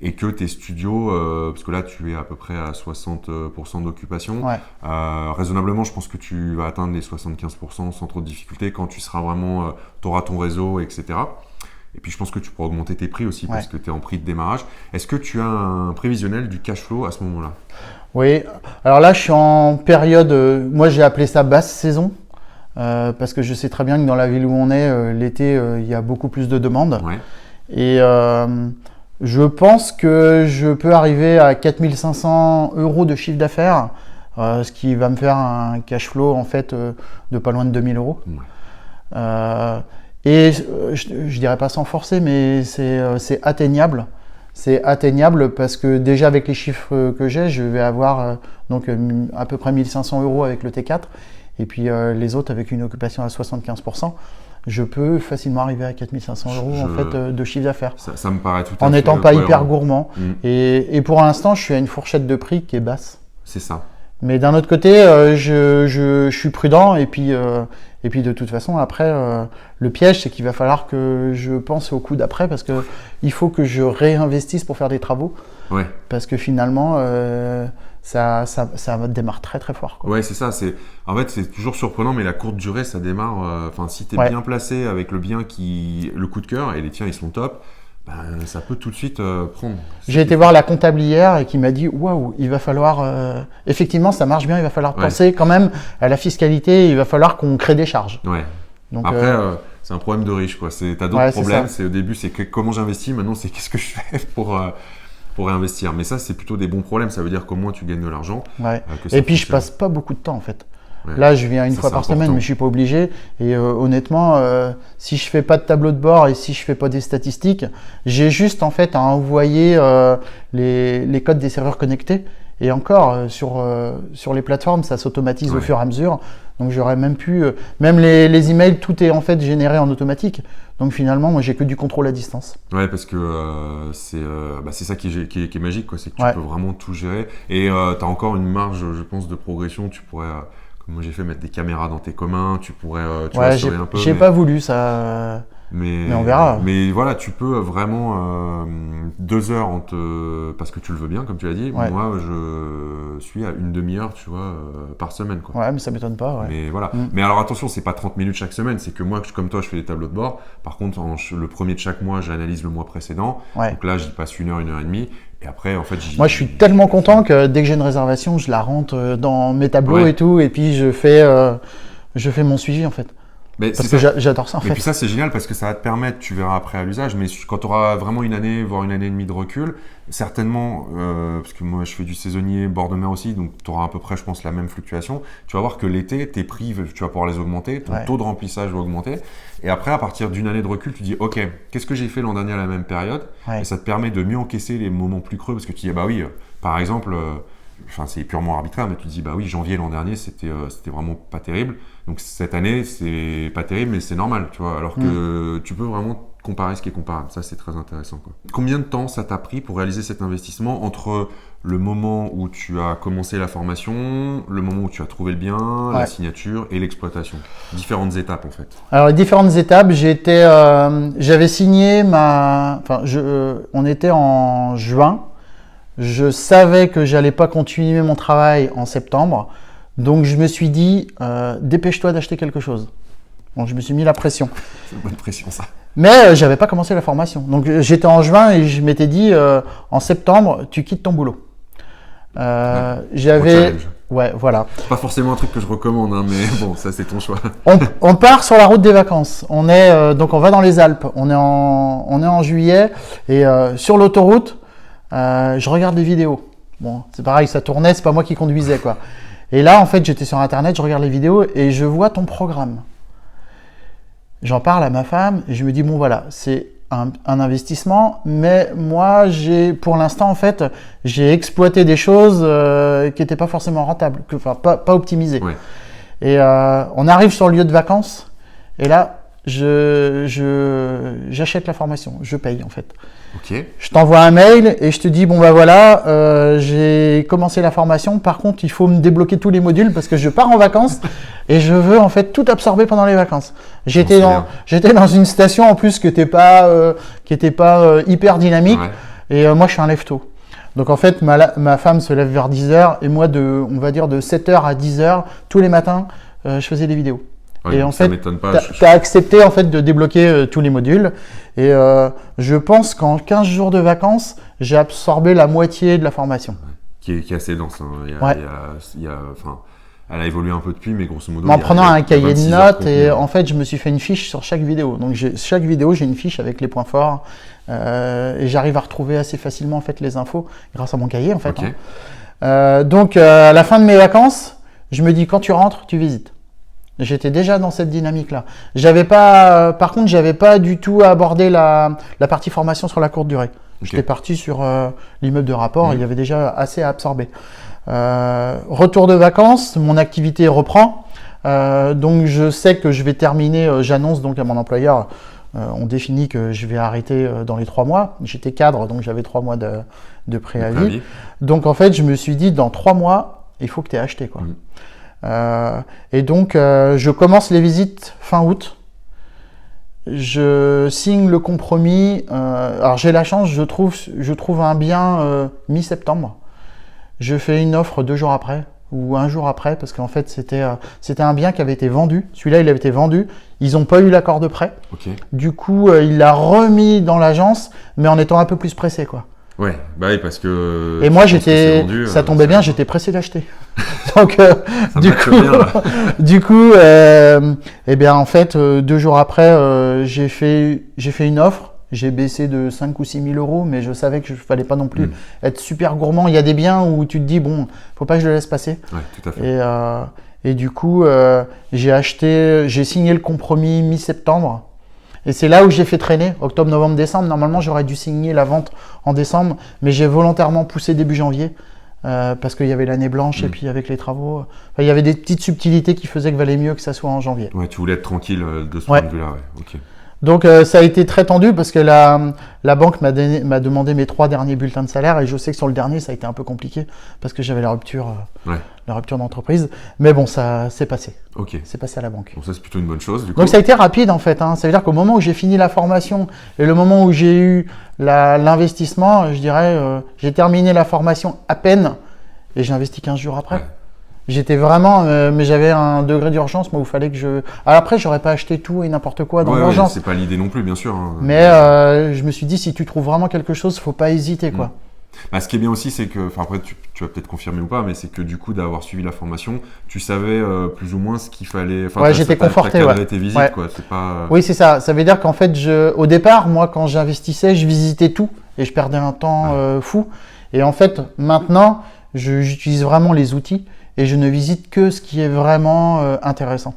et que tes studios, parce que là tu es à peu près à 60% d'occupation, raisonnablement je pense que tu vas atteindre les 75% sans trop de difficulté quand tu seras vraiment, tu auras ton réseau, etc. Et puis je pense que tu pourras augmenter tes prix aussi parce que tu es en prix de démarrage. Est-ce que tu as un prévisionnel du cash flow à ce moment-là ? Oui, alors là je suis en période, moi j'ai appelé ça basse saison. Parce que je sais très bien que dans la ville où on est, l'été, il y a beaucoup plus de demandes. Ouais. Et je pense que je peux arriver à 4 500 € de chiffre d'affaires, ce qui va me faire un cash flow en fait de pas loin de 2 000 €. Ouais. Et je dirais pas sans forcer, mais c'est atteignable. C'est atteignable parce que déjà avec les chiffres que j'ai, je vais avoir donc à peu près 1 500 € avec le T4. Et puis les autres avec une occupation à 75%, je peux facilement arriver à 4 500 € en fait de chiffre d'affaires. Ça me paraît tout à fait en n'étant pas hyper gourmand. Et pour l'instant, je suis à une fourchette de prix qui est basse. C'est ça. Mais d'un autre côté, je suis prudent et puis de toute façon après le piège c'est qu'il va falloir que je pense au coup d'après parce que il faut que je réinvestisse pour faire des travaux. Ouais. Parce que finalement ça démarre très très fort. Quoi. Ouais, c'est ça. En fait, c'est toujours surprenant, mais la courte durée, ça démarre. Si tu es bien placé avec le bien le coup de cœur et les tiens, ils sont top. Ça peut tout de suite prendre. J'ai été voir la comptable hier et qui m'a dit waouh, il va falloir effectivement ça marche bien, il va falloir penser quand même à la fiscalité, il va falloir qu'on crée des charges. Ouais. Donc, après c'est un problème de riche quoi. T'as d'autres problèmes. Au début c'est comment j'investis, maintenant c'est qu'est-ce que je fais pour réinvestir. Mais ça c'est plutôt des bons problèmes. Ça veut dire qu'au moins tu gagnes de l'argent. Ouais. Et puis je passe pas beaucoup de temps en fait. Ouais. Là, je viens une Ça, fois c'est par semaine, important. mais je suis pas obligé. Et honnêtement, si je fais pas de tableau de bord et si je fais pas des statistiques, j'ai juste en fait à envoyer les codes des serveurs connectés. Et encore, sur les plateformes, ça s'automatise au Ouais. fur et à mesure. Donc j'aurais même pu, même les emails, tout est en fait généré en automatique. Donc finalement, moi, j'ai que du contrôle à distance. Ouais, parce que c'est ça qui est magique, quoi. C'est que tu Ouais. peux vraiment tout gérer. Et tu as encore une marge, je pense, de progression. Tu pourrais, comme moi j'ai fait, mettre des caméras dans tes communs. Tu pourrais, tu vois, Ouais, surveiller un peu. j'ai mais, pas voulu ça. Mais on verra. Mais voilà, tu peux vraiment 2 heures parce que tu le veux bien, comme tu l'as dit. Ouais. Moi, je suis à une demi-heure, tu vois, par semaine, quoi. Ouais, mais ça m'étonne pas. Ouais. Mais voilà. Mm. Mais alors attention, c'est pas 30 minutes chaque semaine. C'est que moi, comme toi, je fais des tableaux de bord. Par contre, le premier de chaque mois, j'analyse le mois précédent. Ouais. Donc là, j'y passe 1 heure, 1 heure et demie. Et après, en fait, Moi, je suis tellement content que dès que j'ai une réservation, je la rentre dans mes tableaux Ouais. et tout, et puis je fais mon suivi en fait. Mais Parce c'est que ça. j'adore ça en Mais fait. puis ça, c'est génial parce que ça va te permettre, tu verras après à l'usage, mais quand tu auras vraiment une année, voire une année et demie de recul, certainement, parce que moi je fais du saisonnier bord de mer aussi, donc tu auras à peu près, je pense, la même fluctuation. Tu vas voir que l'été, tes prix, tu vas pouvoir les augmenter, ton Ouais. taux de remplissage va augmenter. Et après, à partir d'une année de recul, tu dis, OK, qu'est-ce que j'ai fait l'an dernier à la même période? Ouais. Et ça te permet de mieux encaisser les moments plus creux parce que tu dis, bah oui, par exemple, enfin, c'est purement arbitraire, mais tu te dis, bah oui, janvier l'an dernier, c'était vraiment pas terrible. Donc cette année, c'est pas terrible, mais c'est normal, tu vois. Alors que tu peux vraiment comparer ce qui est comparable. Ça, c'est très intéressant, quoi. Combien de temps ça t'a pris pour réaliser cet investissement entre le moment où tu as commencé la formation, le moment où tu as trouvé le bien, la Ouais. signature et l'exploitation? Différentes étapes, en fait. Alors les différentes étapes, j'avais signé on était en juin. Je savais que j'allais pas continuer mon travail en septembre, donc je me suis dit dépêche-toi d'acheter quelque chose. Bon, je me suis mis la pression. C'est une bonne pression, ça. Mais j'avais pas commencé la formation. Donc j'étais en juin et je m'étais dit en septembre, tu quittes ton boulot. Gros J'avais challenge. ouais, voilà. Pas forcément un truc que je recommande, hein, mais bon, ça, c'est ton choix. On part sur la route des vacances. Donc on va dans les Alpes. On est en juillet et sur l'autoroute, je regarde des vidéos. Bon, c'est pareil, ça tournait, c'est pas moi qui conduisais quoi. Et là, en fait, j'étais sur Internet, je regarde les vidéos et je vois ton programme. J'en parle à ma femme et je me dis bon voilà, c'est un investissement, mais moi pour l'instant en fait, j'ai exploité des choses qui n'étaient pas forcément rentables, pas optimisées. Ouais. Et on arrive sur le lieu de vacances et là, j'achète la formation, je paye en fait. Ok. Je t'envoie un mail et je te dis bon bah voilà, j'ai commencé la formation. Par contre, il faut me débloquer tous les modules parce que je pars en vacances et je veux en fait tout absorber pendant les vacances. J'étais dans une station en plus qui était pas hyper dynamique et moi je suis un lève-tôt. Donc en fait ma femme se lève vers 10h et moi on va dire de 7h à 10h tous les matins, je faisais des vidéos. Ouais, et en ça fait, m'étonne pas. tu as accepté en fait de débloquer tous les modules. Et je pense qu'en 15 jours de vacances, j'ai absorbé la moitié de la formation. Qui est assez dense. Hein. Enfin, elle a évolué un peu depuis, mais grosso modo. En prenant un cahier de 26 notes et contenu. en fait, je me suis fait une fiche sur chaque vidéo. Donc chaque vidéo, j'ai une fiche avec les points forts et j'arrive à retrouver assez facilement en fait les infos grâce à mon cahier en fait. Ok. Donc à la fin de mes vacances, je me dis quand tu rentres, tu visites. J'étais déjà dans cette dynamique-là. Par contre, j'avais pas du tout abordé la partie formation sur la courte durée. J'étais parti sur l'immeuble de rapport. Il y avait déjà assez à absorber. Retour de vacances, mon activité reprend. Donc, je sais que je vais terminer. J'annonce donc à mon employeur. On définit que je vais arrêter dans les 3 mois. J'étais cadre, donc j'avais 3 mois de préavis. Donc, en fait, je me suis dit, dans 3 mois, il faut que tu aies acheté, quoi. Et donc, je commence les visites fin août. Je signe le compromis. Alors, j'ai la chance, je trouve un bien mi-septembre. Je fais une offre 2 jours après ou 1 jour après parce qu'en fait, c'était un bien qui avait été vendu. Celui-là, il avait été vendu. Ils n'ont pas eu l'accord de prêt. Okay. Du coup, il l'a remis dans l'agence, mais en étant un peu plus pressé, quoi. Ouais, bah oui, parce que. Et moi, ça tombait bien, j'étais pressé d'acheter. Donc, du coup, eh bien, en fait, 2 jours après, j'ai fait une offre. J'ai baissé de 5 ou 6 000 euros, mais je savais que je fallait pas non plus être super gourmand. Il y a des biens où tu te dis, bon, faut pas que je le laisse passer. Ouais, tout à fait. Et du coup, j'ai signé le compromis mi-septembre. Et c'est là où j'ai fait traîner, octobre, novembre, décembre. Normalement, j'aurais dû signer la vente en décembre, mais j'ai volontairement poussé début janvier parce qu'il y avait l'année blanche et puis avec les travaux, il y avait des petites subtilités qui faisaient que valait mieux que ça soit en janvier. Ouais, tu voulais être tranquille de ce point de vue-là, ouais. Ok. Donc ça a été très tendu parce que la banque m'a demandé mes 3 derniers bulletins de salaire et je sais que sur le dernier, ça a été un peu compliqué parce que j'avais la rupture d'entreprise. Mais bon, ça s'est passé. Ok. C'est passé à la banque. Bon, ça, c'est plutôt une bonne chose, du coup. Donc ça a été rapide en fait. Ça veut dire qu'au moment où j'ai fini la formation et le moment où j'ai eu l'investissement, je dirais, j'ai terminé la formation à peine et j'ai investi 15 jours après. Ouais. J'étais vraiment, mais j'avais un degré d'urgence, moi, où il fallait que je. Alors après, j'aurais pas acheté tout et n'importe quoi dans l'urgence. C'est pas l'idée non plus, bien sûr. Hein. Mais je me suis dit, si tu trouves vraiment quelque chose, faut pas hésiter, quoi. Bah, ce qui est bien aussi, c'est que, après, tu vas peut-être confirmer ou pas, mais c'est que du coup, d'avoir suivi la formation, tu savais plus ou moins ce qu'il fallait. Ouais, j'étais conforté. T'as cadré tes visites, quoi. C'est pas. Oui, c'est ça. Ça veut dire qu'en fait, au départ, moi, quand j'investissais, je visitais tout et je perdais un temps fou. Et en fait, maintenant, j'utilise vraiment les outils. Et je ne visite que ce qui est vraiment intéressant.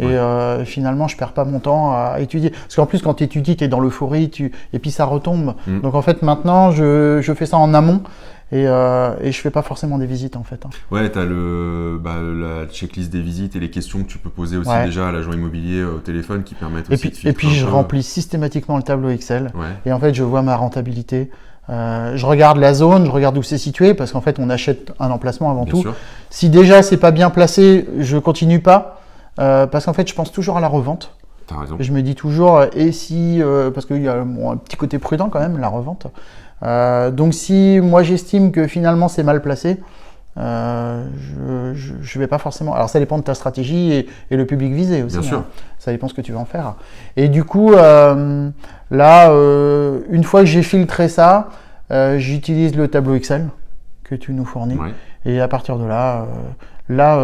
Et finalement, je perds pas mon temps à étudier. Parce qu'en plus, quand tu étudies, tu es dans l'euphorie, et puis ça retombe. Donc en fait, maintenant, je fais ça en amont et je fais pas forcément des visites en fait. Ouais, tu as la checklist des visites et les questions que tu peux poser aussi déjà à l'agent immobilier au téléphone qui permettent aussi de filtrer. Et puis je remplis systématiquement le tableau Excel. Et en fait, je vois ma rentabilité. Je regarde la zone, je regarde où c'est situé parce qu'en fait on achète un emplacement avant tout. Si déjà c'est pas bien placé, je continue pas parce qu'en fait je pense toujours à la revente. T'as raison. Je me dis toujours et si parce qu'il y a un petit côté prudent quand même la revente. Donc si moi j'estime que finalement c'est mal placé, je vais pas forcément. Alors ça dépend de ta stratégie et le public visé aussi. Bien sûr. Ça dépend ce que tu veux en faire. Et du coup, là, une fois que j'ai filtré ça, j'utilise le tableau Excel que tu nous fournis. Ouais. Et à partir de là,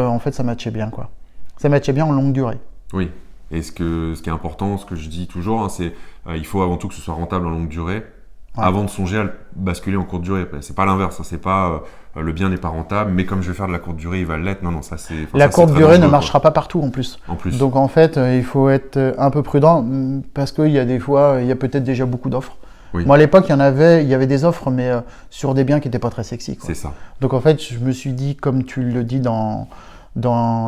en fait, ça matchait bien, quoi. Ça matchait bien en longue durée. Oui. Et ce qui est important, ce que je dis toujours, c'est il faut avant tout que ce soit rentable en longue durée. Avant de songer à le basculer en courte durée. C'est pas l'inverse, c'est pas le bien n'est pas rentable, mais comme je vais faire de la courte durée, il va l'être. Non, ça c'est. La courte durée ne marchera pas partout en plus. En plus. Donc en fait, il faut être un peu prudent parce qu'il y a des fois, il y a peut-être déjà beaucoup d'offres. Oui. Moi à l'époque, il y avait des offres, mais sur des biens qui n'étaient pas très sexy, quoi. C'est ça. Donc en fait, je me suis dit, comme tu le dis dans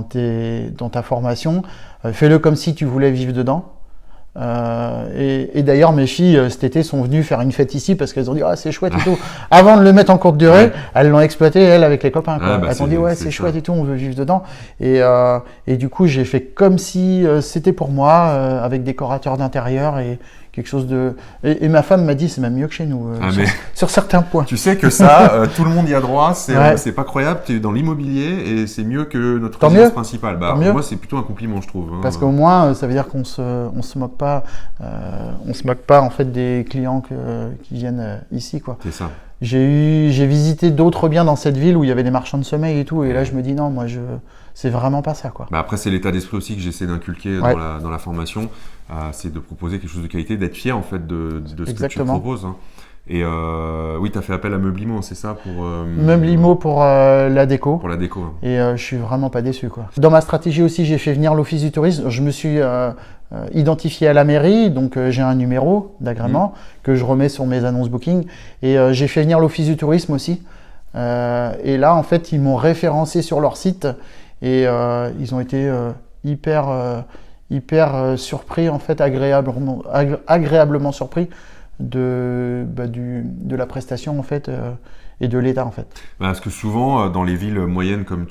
ta formation, fais-le comme si tu voulais vivre dedans. Et d'ailleurs, mes filles cet été sont venues faire une fête ici parce qu'elles ont dit c'est chouette et tout. Avant de le mettre en courte durée, elles l'ont exploité elles avec les copains. Quoi. Elles ont dit c'est chouette et tout, on veut vivre dedans. Et du coup, j'ai fait comme si c'était pour moi avec décorateur d'intérieur et quelque chose de. Et ma femme m'a dit c'est même mieux que chez nous sur certains points. Tu sais que ça, tout le monde y a droit. C'est pas croyable. Tu es dans l'immobilier et c'est mieux que notre résidence principale. Pour moi, c'est plutôt un compliment, je trouve. Parce qu'au moins, ça veut dire qu'on se moque pas. On se moque pas en fait des clients qui viennent ici, quoi. C'est ça. J'ai visité d'autres biens dans cette ville où il y avait des marchands de sommeil et tout, et là je me dis non, moi c'est vraiment pas ça, quoi. Après c'est l'état d'esprit aussi que j'essaie d'inculquer dans la formation, c'est de proposer quelque chose de qualité, d'être fier en fait de ce que tu proposes. Hein. Et oui, tu as fait appel à Meublimo, c'est ça pour Meublimo pour la déco. Pour la déco. Hein. Et je suis vraiment pas déçu, quoi. Dans ma stratégie aussi, j'ai fait venir l'office du tourisme. Je me suis identifié à la mairie, donc j'ai un numéro d'agrément que je remets sur mes annonces booking. Et j'ai fait venir l'office du tourisme aussi. Et là, en fait, ils m'ont référencé sur leur site et ils ont été hyper surpris, en fait, agréablement surpris de la prestation en fait et de l'état en fait. Parce que souvent dans les villes moyennes comme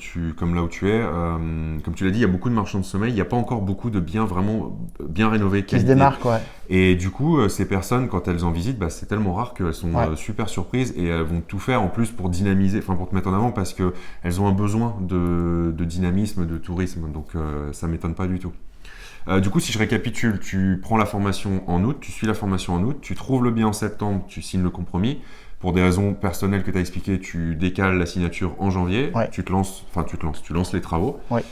là où tu es, comme tu l'as dit, il y a beaucoup de marchands de sommeil, il n'y a pas encore beaucoup de biens vraiment bien rénovés qui se démarquent, ouais. Et du coup ces personnes quand elles en visitent, c'est tellement rare qu'elles sont super surprises et elles vont tout faire en plus pour dynamiser, pour te mettre en avant parce que elles ont un besoin de dynamisme, de tourisme, donc ça m'étonne pas du tout. Du coup, si je récapitule, tu prends la formation en août, tu suis la formation en août, tu trouves le bien en septembre, tu signes le compromis. Pour des raisons personnelles que tu as expliquées, tu décales la signature en janvier, tu lances les travaux. Ouais.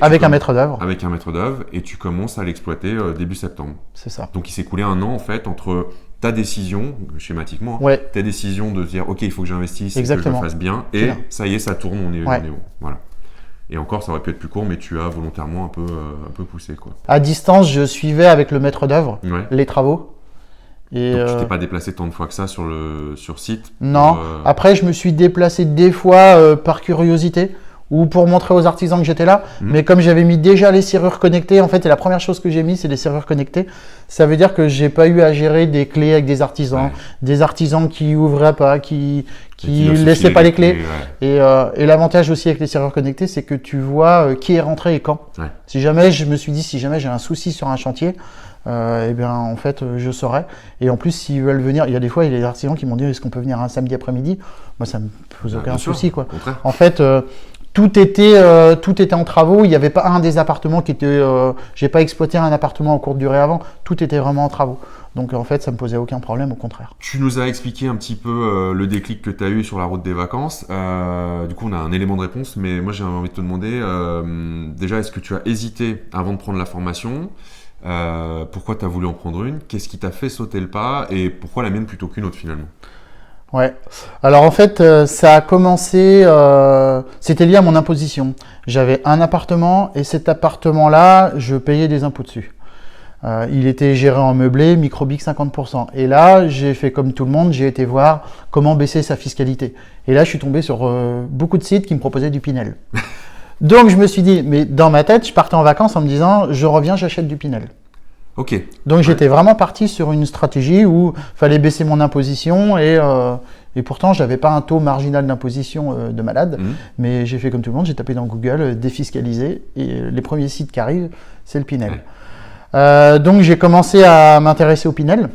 Avec un maître d'œuvre. Avec un maître d'œuvre, et tu commences à l'exploiter début septembre. C'est ça. Donc il s'est écoulé un an en fait entre ta décision, schématiquement, ta décision de dire ok, il faut que j'investisse et que je le fasse bien, et ça y est, ça tourne, on est bon. Voilà. Et encore, ça aurait pu être plus court, mais tu as volontairement un peu poussé, quoi. À distance, je suivais avec le maître d'œuvre Ouais. les travaux. Et Donc tu t'es pas déplacé tant de fois que ça sur site? non. Après, je me suis déplacé des fois par curiosité ou pour montrer aux artisans que j'étais là. Mais comme j'avais mis déjà les serrures connectées, en fait, et la première chose que j'ai mis, c'est les serrures connectées. Ça veut dire que j'ai pas eu à gérer des clés avec des artisans qui ouvraient pas, qui laissaient pas les clés. Et l'avantage aussi avec les serrures connectées, c'est que tu vois qui est rentré et quand. Ouais. Si jamais j'ai un souci sur un chantier, eh bien en fait je saurais. Et en plus, s'ils veulent venir, il y a des fois il y a des artisans qui m'ont dit est-ce qu'on peut venir un samedi après-midi? Moi ça me pose aucun souci, quoi. En fait tout était en travaux. Il n'y avait pas un des appartements qui était. J'ai pas exploité un appartement en courte durée avant. Tout était vraiment en travaux. Donc en fait, ça me posait aucun problème, au contraire. Tu nous as expliqué un petit peu le déclic que tu as eu sur la route des vacances. Du coup, on a un élément de réponse, mais moi j'ai envie de te demander déjà, est-ce que tu as hésité avant de prendre la formation? Pourquoi tu as voulu en prendre une? Qu'est-ce qui t'a fait sauter le pas? Et pourquoi la mienne plutôt qu'une autre finalement? Ouais. Alors en fait, ça a commencé, c'était lié à mon imposition. J'avais un appartement et cet appartement-là, je payais des impôts dessus. Il était géré en meublé, microbique 50%. Et là, j'ai fait comme tout le monde, j'ai été voir comment baisser sa fiscalité. Et là, je suis tombé sur beaucoup de sites qui me proposaient du Pinel. Donc je me suis dit, mais dans ma tête, je partais en vacances en me disant, je reviens, j'achète du Pinel. Ok. Donc j'étais vraiment parti sur une stratégie où il fallait baisser mon imposition et pourtant j'avais pas un taux marginal d'imposition de malade, mais j'ai fait comme tout le monde, j'ai tapé dans Google défiscaliser et les premiers sites qui arrivent, c'est le Pinel. Donc j'ai commencé à m'intéresser au Pinel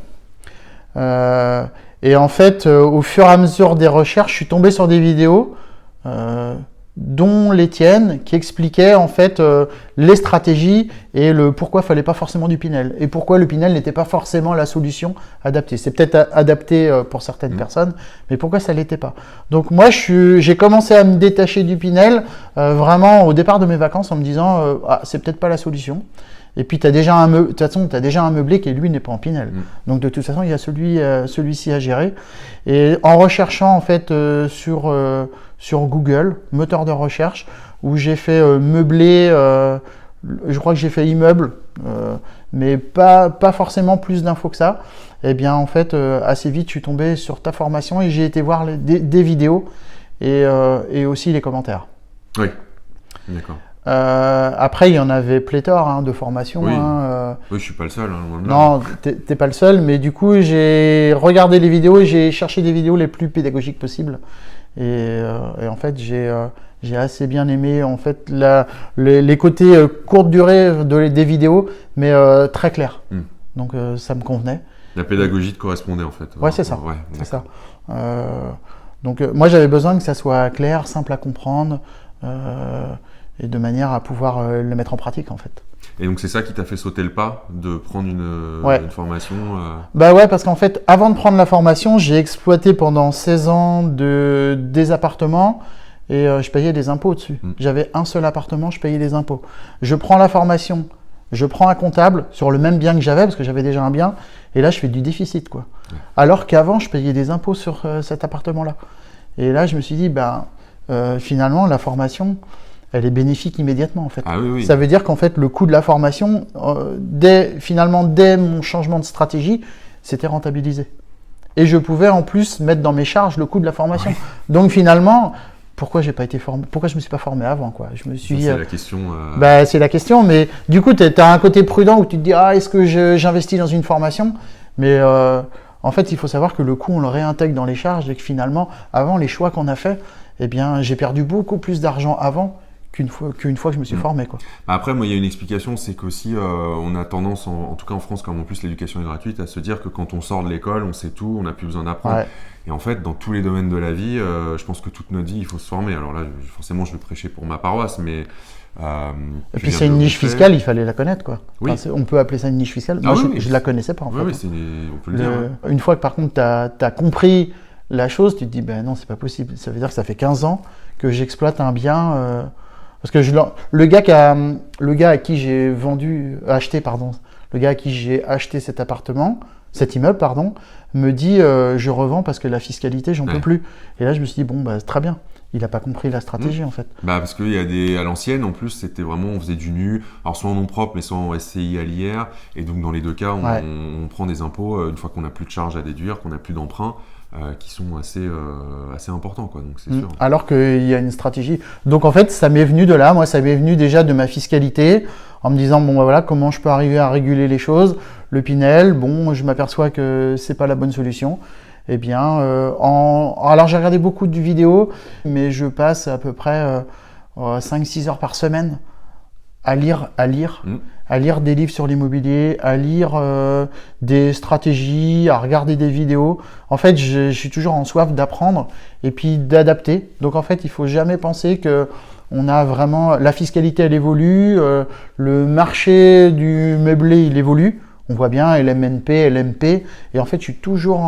et en fait au fur et à mesure des recherches, je suis tombé sur des vidéos dont les tiennes, qui expliquaient en fait les stratégies et le pourquoi il fallait pas forcément du Pinel et pourquoi le Pinel n'était pas forcément la solution adaptée. C'est peut-être adapté pour certaines personnes, mais pourquoi ça l'était pas. Donc moi j'ai commencé à me détacher du Pinel vraiment au départ de mes vacances en me disant c'est peut-être pas la solution. Et puis de toute façon, tu as déjà un meublé qui lui n'est pas en Pinel. Donc de toute façon, il y a celui-ci à gérer. Et en recherchant en fait sur Google, moteur de recherche, où j'ai fait meublé, je crois que j'ai fait immeuble, mais pas forcément plus d'infos que ça. Et bien en fait, assez vite, je suis tombé sur ta formation et j'ai été voir des vidéos et aussi les commentaires. Oui, d'accord. Après, il y en avait pléthore de formations. Oui. Oui, je suis pas le seul. Non, t'es pas le seul, mais du coup, j'ai regardé les vidéos et j'ai cherché des vidéos les plus pédagogiques possibles. Et en fait, j'ai assez bien aimé en fait les côtés courte durée des vidéos, mais très clairs. Donc ça me convenait. La pédagogie te correspondait en fait. Ouais, c'est ça. Ouais, c'est ça. Donc moi, j'avais besoin que ça soit clair, simple à comprendre. Et de manière à pouvoir le mettre en pratique en fait. Et donc c'est ça qui t'a fait sauter le pas de prendre une formation Bah ouais, parce qu'en fait, avant de prendre la formation, j'ai exploité pendant 16 ans des appartements et je payais des impôts dessus. J'avais un seul appartement, je payais des impôts. Je prends la formation, je prends un comptable sur le même bien que j'avais, parce que j'avais déjà un bien, et là je fais du déficit, quoi. Alors qu'avant, je payais des impôts sur cet appartement-là. Et là, je me suis dit, finalement, la formation, elle est bénéfique immédiatement en fait. Ah, oui. Ça veut dire qu'en fait le coût de la formation, dès mon changement de stratégie, c'était rentabilisé. Et je pouvais en plus mettre dans mes charges le coût de la formation. Ouais. Donc finalement, pourquoi j'ai pas été formé? Pourquoi je me suis pas formé avant, quoi? Je me suis. C'est la question. C'est la question, mais du coup, tu as un côté prudent où tu te dis est-ce que j'investis dans une formation? Mais en fait, il faut savoir que le coût, on le réintègre dans les charges et que finalement, avant les choix qu'on a fait, eh bien, j'ai perdu beaucoup plus d'argent avant qu'une fois que je me suis formé, quoi. Après, moi, il y a une explication, c'est qu'aussi, on a tendance, en tout cas en France, comme en plus l'éducation est gratuite, à se dire que quand on sort de l'école, on sait tout, on n'a plus besoin d'apprendre. Ouais. Et en fait, dans tous les domaines de la vie, je pense que toute notre vie, il faut se former. Alors là, forcément, je vais prêcher pour ma paroisse, mais... et puis c'est une niche fiscale, il fallait la connaître, quoi. Oui. Enfin, on peut appeler ça une niche fiscale. Moi, je la connaissais pas, en fait. Oui, on peut le dire. Une fois que, par contre, tu as compris la chose, tu te dis, non, c'est pas possible. Ça veut dire que ça fait 15 ans que j'exploite un bien... Parce que le gars à qui j'ai acheté cet immeuble, me dit je revends parce que la fiscalité, j'en peux plus. Et là, je me suis dit, très bien. il n'a pas compris la stratégie en fait. Bah parce qu'il y a à l'ancienne, en plus, c'était vraiment, on faisait du nu, alors soit en nom propre, mais soit en SCI à l'IR, et donc dans les deux cas, on prend des impôts une fois qu'on n'a plus de charges à déduire, qu'on n'a plus d'emprunts, qui sont assez importants, quoi. Donc c'est sûr. Alors qu'il y a une stratégie. Donc en fait, ça m'est venu de là. Moi, ça m'est venu déjà de ma fiscalité, en me disant bon, voilà, comment je peux arriver à réguler les choses. Le Pinel, bon, je m'aperçois que c'est pas la bonne solution. Eh bien, alors j'ai regardé beaucoup de vidéos, mais je passe à peu près 5-6 heures par semaine à lire des livres sur l'immobilier, à lire des stratégies, à regarder des vidéos. En fait, je suis toujours en soif d'apprendre et puis d'adapter. Donc en fait, il faut jamais penser que on a vraiment la fiscalité, elle évolue, le marché du meublé, il évolue. On voit bien LMNP, LMP, et en fait, je suis toujours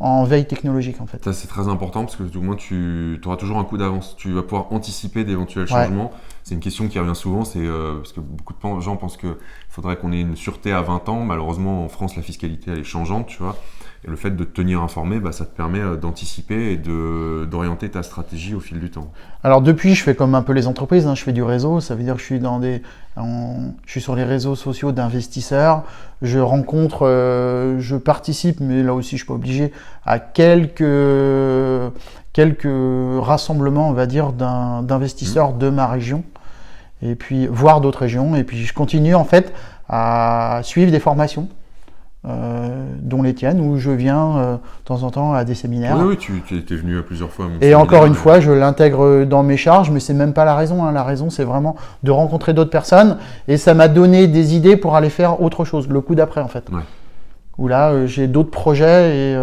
en veille technologique en fait. Ça c'est très important parce que au moins tu auras toujours un coup d'avance, tu vas pouvoir anticiper d'éventuels changements. C'est une question qui revient souvent, c'est parce que beaucoup de gens pensent qu'il faudrait qu'on ait une sûreté à 20 ans. Malheureusement en France la fiscalité elle est changeante, tu vois. Et le fait de te tenir informé, ça te permet d'anticiper et d'orienter ta stratégie au fil du temps. Alors depuis, je fais comme un peu les entreprises, je fais du réseau, ça veut dire que je suis sur les réseaux sociaux d'investisseurs, je rencontre, je participe, mais là aussi je suis pas obligé, à quelques rassemblements, on va dire, d'investisseurs de ma région, et puis voire d'autres régions, et puis je continue en fait à suivre des formations. Dont les tiennes, où je viens de temps en temps à des séminaires. Oui, tu es venu plusieurs fois à mon et séminaire, encore une fois, je l'intègre dans mes charges, mais c'est même pas la raison. La raison, c'est vraiment de rencontrer d'autres personnes, et ça m'a donné des idées pour aller faire autre chose, le coup d'après en fait. Ouais. Où là, j'ai d'autres projets,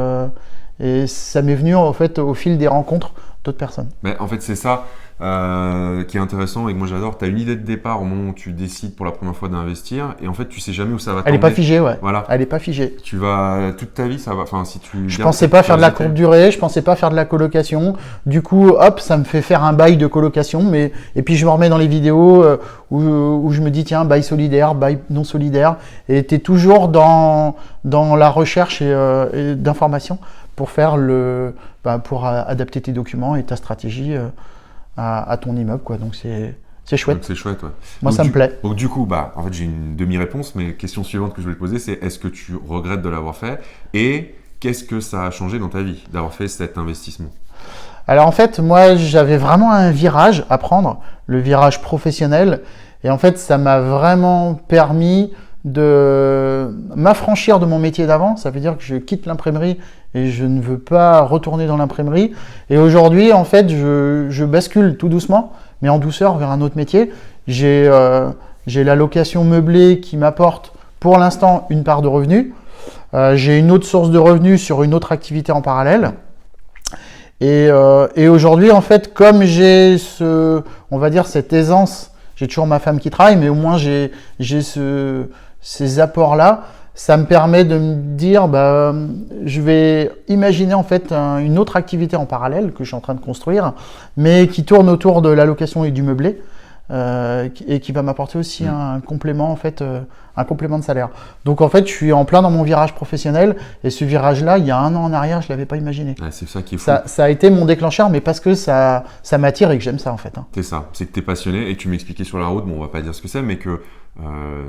et ça m'est venu en fait au fil des rencontres d'autres personnes. Mais en fait, c'est ça qui est intéressant et que moi j'adore. Tu as une idée de départ au moment où tu décides pour la première fois d'investir, et en fait tu sais jamais où ça va t'emmener. Elle n'est pas figée, ouais. Voilà. Elle n'est pas figée. Tu vas toute ta vie, ça va. Enfin, si tu. Je pensais pas faire de la courte durée, je pensais pas faire de la colocation. Du coup, hop, ça me fait faire un bail de colocation, et puis je me remets dans les vidéos où je me dis tiens, bail solidaire, bail non solidaire, et tu es toujours dans la recherche et d'informations pour faire pour adapter tes documents et ta stratégie à ton immeuble, quoi. Donc c'est chouette. Donc c'est chouette, ouais. Moi, donc, ça me plaît. Donc du coup, en fait, j'ai une demi-réponse, mais question suivante que je voulais te poser, c'est est-ce que tu regrettes de l'avoir fait, et qu'est-ce que ça a changé dans ta vie d'avoir fait cet investissement? Alors en fait, moi, j'avais vraiment un virage à prendre, le virage professionnel, et en fait, ça m'a vraiment permis de m'affranchir de mon métier d'avant. Ça veut dire que je quitte l'imprimerie et je ne veux pas retourner dans l'imprimerie. Et aujourd'hui, en fait, je bascule tout doucement, mais en douceur, vers un autre métier. J'ai la location meublée qui m'apporte pour l'instant une part de revenus. J'ai une autre source de revenus sur une autre activité en parallèle. Et aujourd'hui, en fait, comme j'ai on va dire cette aisance, j'ai toujours ma femme qui travaille, mais au moins j'ai ces apports-là, ça me permet de me dire, je vais imaginer en fait une autre activité en parallèle que je suis en train de construire, mais qui tourne autour de la location et du meublé, et qui va m'apporter aussi un complément en fait, un complément de salaire. Donc en fait, je suis en plein dans mon virage professionnel, et ce virage-là, il y a 1 an en arrière, je l'avais pas imaginé. Ouais, c'est ça qui est fou. Ça a été mon déclencheur, mais parce que ça m'attire et que j'aime ça en fait. C'est ça, c'est que tu es passionné, et tu m'expliquais sur la route, on va pas dire ce que c'est, mais que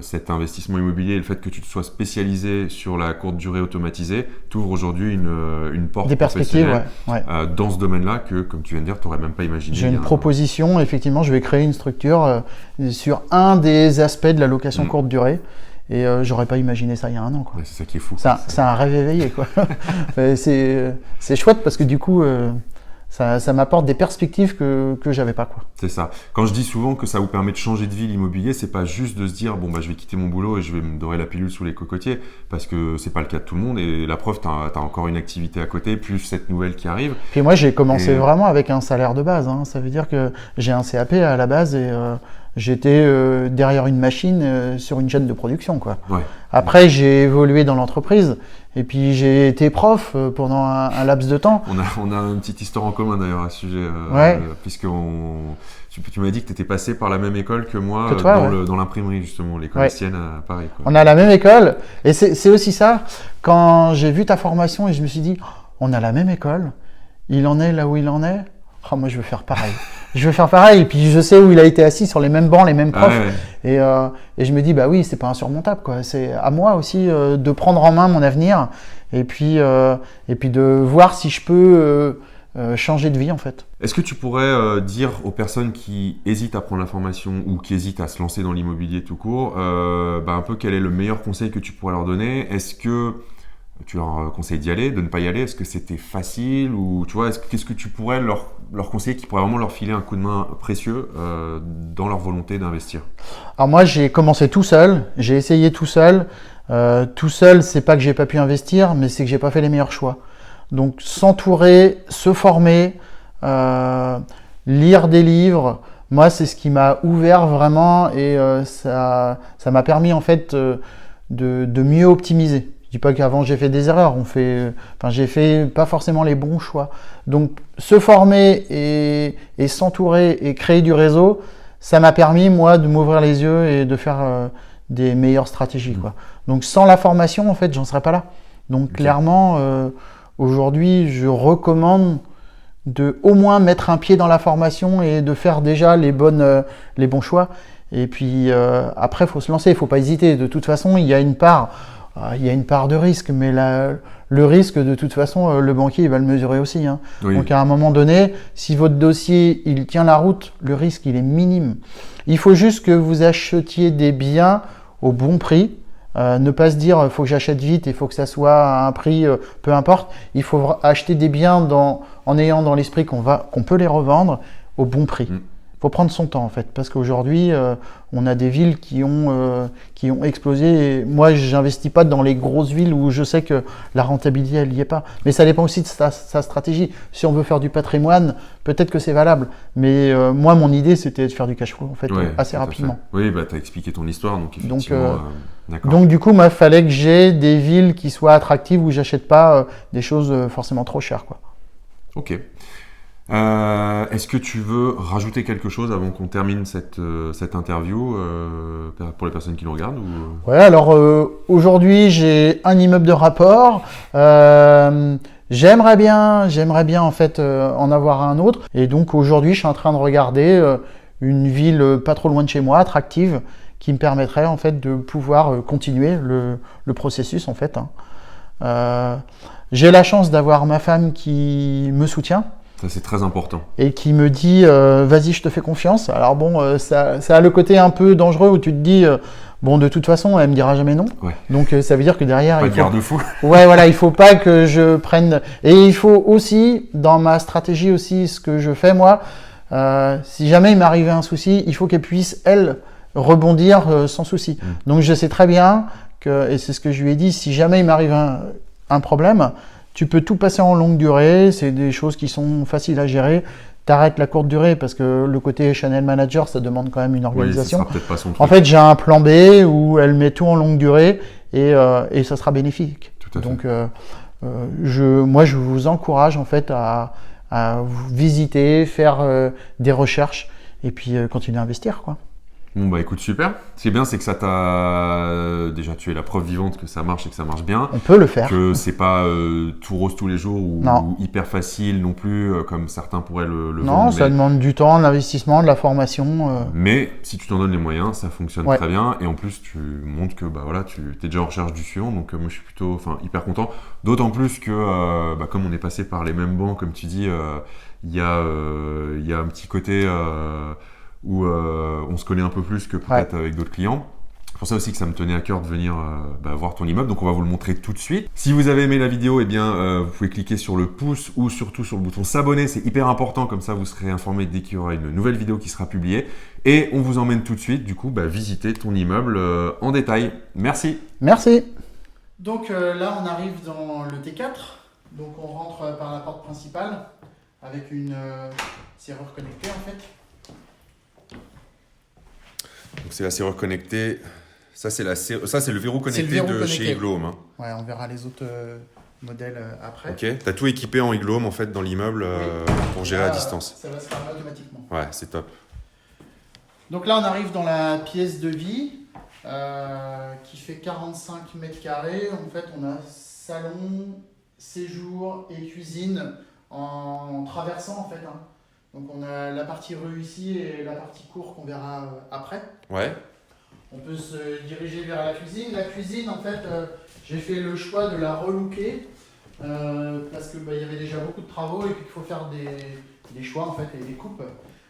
cet investissement immobilier et le fait que tu te sois spécialisé sur la courte durée automatisée t'ouvre aujourd'hui une porte des perspectives, ouais. Dans ce domaine-là que, comme tu viens de dire, tu n'aurais même pas imaginé. J'ai une proposition, effectivement, je vais créer une structure sur un des aspects de la location courte durée. Et j'aurais pas imaginé ça il y a 1 an, quoi. Ouais, c'est ça qui est fou. C'est un rêve éveillé, quoi. c'est chouette parce que du coup, ça m'apporte des perspectives que j'avais pas, quoi. C'est ça. Quand je dis souvent que ça vous permet de changer de vie l'immobilier, c'est pas juste de se dire je vais quitter mon boulot et je vais me dorer la pilule sous les cocotiers, parce que c'est pas le cas de tout le monde, et la preuve, t'as encore une activité à côté, plus cette nouvelle qui arrive. Puis moi, j'ai commencé vraiment avec un salaire de base, Ça veut dire que j'ai un CAP à la base, et j'étais derrière une machine sur une chaîne de production, quoi. Ouais. Après, j'ai évolué dans l'entreprise, et puis j'ai été prof pendant un laps de temps. On a une petite histoire en commun d'ailleurs à ce sujet, puisque tu m'as dit que tu étais passé par la même école que moi, dans l'imprimerie justement, l'école Estienne à Paris, quoi. On a la même école, et c'est aussi ça, quand j'ai vu ta formation et je me suis dit, on a la même école, il en est là où il en est, Oh, moi, je veux faire pareil. Je veux faire pareil. Et puis, je sais où il a été assis sur les mêmes bancs, les mêmes profs. Et je me dis, bah oui, c'est pas insurmontable, quoi. C'est à moi aussi de prendre en main mon avenir et puis de voir si je peux changer de vie, en fait. Est-ce que tu pourrais dire aux personnes qui hésitent à prendre la formation ou qui hésitent à se lancer dans l'immobilier tout court, un peu quel est le meilleur conseil que tu pourrais leur donner? Est-ce que tu leur conseilles d'y aller, de ne pas y aller? Est-ce que c'était facile ou tu vois, qu'est-ce que tu pourrais leur conseiller qui pourrait vraiment leur filer un coup de main précieux dans leur volonté d'investir? Alors moi, j'ai commencé tout seul, j'ai essayé tout seul. Tout seul, c'est pas que j'ai pas pu investir, mais c'est que j'ai pas fait les meilleurs choix. Donc s'entourer, se former, lire des livres, moi c'est ce qui m'a ouvert vraiment et ça m'a permis en fait de mieux optimiser. Je dis pas qu'avant j'ai fait des erreurs, j'ai fait pas forcément les bons choix. Donc se former et s'entourer et créer du réseau, ça m'a permis moi de m'ouvrir les yeux et de faire des meilleures stratégies, quoi. Donc sans la formation en fait j'en serais pas là. Donc clairement aujourd'hui je recommande de au moins mettre un pied dans la formation et de faire déjà les bons choix. Et puis après il faut se lancer, il faut pas hésiter. De toute façon il y a une part de risque, mais le risque, de toute façon, le banquier il va le mesurer aussi, hein. Oui. Donc à un moment donné, si votre dossier il tient la route, le risque il est minime. Il faut juste que vous achetiez des biens au bon prix. Ne pas se dire il faut que j'achète vite, il faut que ça soit à un prix, peu importe. Il faut acheter des biens en ayant dans l'esprit qu'on peut les revendre au bon prix. Il faut prendre son temps en fait, parce qu'aujourd'hui on a des villes qui ont explosé. Et moi, j'investis pas dans les grosses villes où je sais que la rentabilité elle y est pas. Mais ça dépend aussi de sa stratégie. Si on veut faire du patrimoine, peut-être que c'est valable. Mais moi, mon idée c'était de faire du cash flow en fait, assez rapidement. Oui, tu as expliqué ton histoire, donc effectivement. Donc du coup, il fallait que j'ai des villes qui soient attractives où j'achète pas des choses forcément trop chères, quoi. Ok. Est-ce que tu veux rajouter quelque chose avant qu'on termine cette interview pour les personnes qui nous regardent ou... Ouais, alors aujourd'hui j'ai un immeuble de rapport. J'aimerais bien en fait en avoir un autre. Et donc aujourd'hui je suis en train de regarder une ville pas trop loin de chez moi, attractive, qui me permettrait en fait de pouvoir continuer le processus en fait, hein. J'ai la chance d'avoir ma femme qui me soutient. Ça, c'est très important. Et qui me dit vas-y, je te fais confiance. Alors bon, ça a le côté un peu dangereux où tu te dis bon, de toute façon, elle me dira jamais non. Ouais. Donc ça veut dire que derrière, pas de garde-fou. Ouais, voilà, il faut pas que je prenne. Et il faut aussi, dans ma stratégie aussi, ce que je fais moi, si jamais il m'arrivait un souci, il faut qu'elle puisse rebondir sans souci. Donc je sais très bien que, et c'est ce que je lui ai dit, si jamais il m'arrive un problème, tu peux tout passer en longue durée, c'est des choses qui sont faciles à gérer. T'arrêtes la courte durée parce que le côté channel manager, ça demande quand même une organisation. Oui, ça sera peut-être pas son truc. En fait, j'ai un plan B où elle met tout en longue durée et ça sera bénéfique. Tout à fait. Donc, moi, je vous encourage en fait à visiter, faire des recherches et puis continuer à investir, quoi. Bon bah écoute, super. Ce qui est bien, c'est que ça t'a déjà, tu es la preuve vivante que ça marche et que ça marche bien. On peut le faire. Que c'est pas tout rose tous les jours ou hyper facile non plus, comme certains pourraient le non, vendre. Ça demande du temps, de l'investissement, de la formation. Mais si tu t'en donnes les moyens, ça fonctionne très bien. Et en plus, tu montres que tu es déjà en recherche du suivant. Donc moi, je suis plutôt hyper content. D'autant plus que comme on est passé par les mêmes bancs, comme tu dis, il y a un petit côté... où on se connaît un peu plus que peut-être avec d'autres clients. C'est pour ça aussi que ça me tenait à cœur de venir voir ton immeuble. Donc on va vous le montrer tout de suite. Si vous avez aimé la vidéo, vous pouvez cliquer sur le pouce ou surtout sur le bouton s'abonner. C'est hyper important, comme ça vous serez informé dès qu'il y aura une nouvelle vidéo qui sera publiée. Et on vous emmène tout de suite, du coup, visiter ton immeuble en détail. Merci. Merci. Donc là, on arrive dans le T4. Donc on rentre par la porte principale avec une serrure connectée en fait. Donc c'est la serrure connectée. Ça c'est le verrou connecté chez Igloo. Hein. Ouais, on verra les autres modèles après. Ok. T'as tout équipé en Igloo en fait dans l'immeuble pour gérer à distance. Ça va se faire automatiquement. Ouais, c'est top. Donc là on arrive dans la pièce de vie qui fait 45 mètres carrés. En fait on a salon, séjour et cuisine en traversant en fait. Hein. Donc on a la partie rue ici et la partie cour qu'on verra après. Ouais. On peut se diriger vers la cuisine. La cuisine, en fait, j'ai fait le choix de la relooker parce que il y avait déjà beaucoup de travaux et puis qu'il faut faire des choix en fait et des coupes.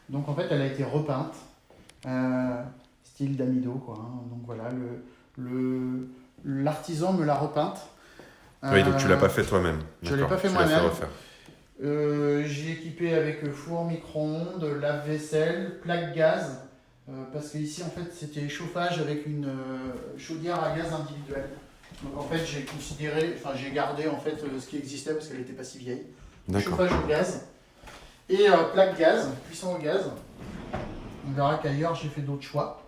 Donc en fait, elle a été repeinte, style Damido quoi. Hein. Donc voilà, l'artisan me l'a repeinte. Oui, donc tu l'as pas fait toi-même. Je l'ai pas fait tu l'as moi-même. refaire. J'ai équipé avec four micro-ondes, lave-vaisselle, plaque gaz. Parce qu'ici, en fait, c'était chauffage avec une chaudière à gaz individuelle. Donc, en fait, j'ai gardé en fait ce qui existait parce qu'elle n'était pas si vieille. D'accord. Chauffage au gaz et plaque gaz, cuisson au gaz. On verra qu'ailleurs, j'ai fait d'autres choix.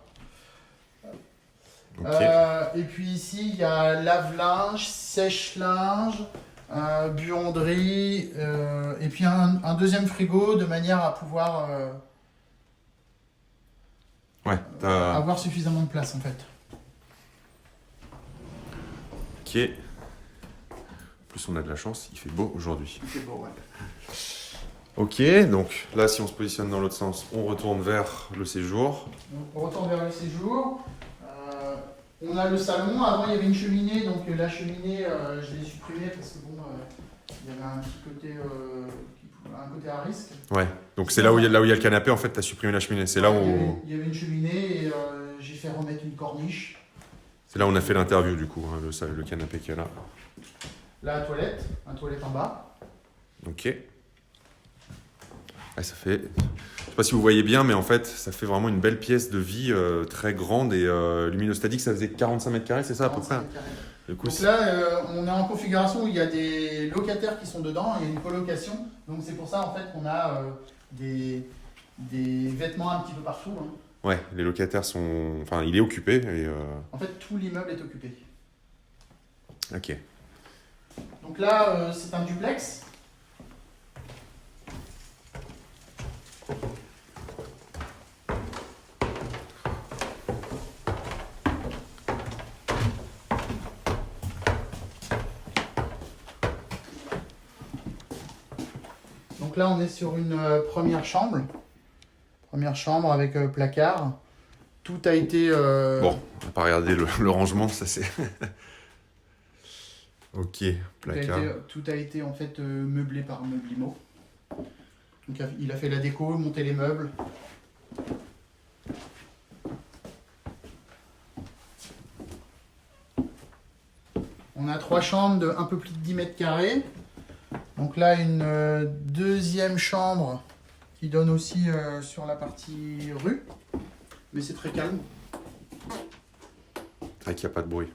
Ok. Et puis ici, il y a lave-linge, sèche-linge, buanderie, et puis un deuxième frigo de manière à pouvoir Ouais, avoir suffisamment de place en fait. Ok. En plus, on a de la chance, il fait beau aujourd'hui. C'est beau, ouais. Ok, donc là, si on se positionne dans l'autre sens, on retourne vers le séjour. Donc, on retourne vers le séjour. On a le salon. Avant, il y avait une cheminée. Donc, la cheminée, je l'ai supprimée parce que bon, il y avait un petit côté, un côté à risque. Ouais, donc c'est là où il y a le canapé, en fait, tu as supprimé la cheminée. C'est là où Il y avait une cheminée et j'ai fait remettre une corniche. c'est là où on a fait l'interview, du coup, hein, le canapé qui est là. La toilette, un toilette en bas. Ok. Ouais, ça fait... Je sais pas si vous voyez bien, mais en fait, ça fait vraiment une belle pièce de vie très grande et luminostatique. Ça faisait 45 mètres carrés, c'est ça à peu près? Du coup, donc là, on est en configuration où il y a des locataires qui sont dedans, il y a une colocation. Donc c'est pour ça en fait qu'on a des vêtements un petit peu partout. Hein. Ouais, les locataires sont... Enfin, il est occupé et... En fait, tout l'immeuble est occupé. Ok. Donc là, c'est un duplex. Donc là, on est sur une première chambre. Première chambre avec placard. Tout a été... Bon, on va pas regarder le rangement, ça c'est... Ok, placard. Tout a été en fait meublé par Meublimo. Donc il a fait la déco, monté les meubles. On a 3 chambres de un peu plus de 10 mètres carrés. Donc là, une deuxième chambre qui donne aussi sur la partie rue. Mais c'est très calme. Ah, qu'il n'y a pas de bruit.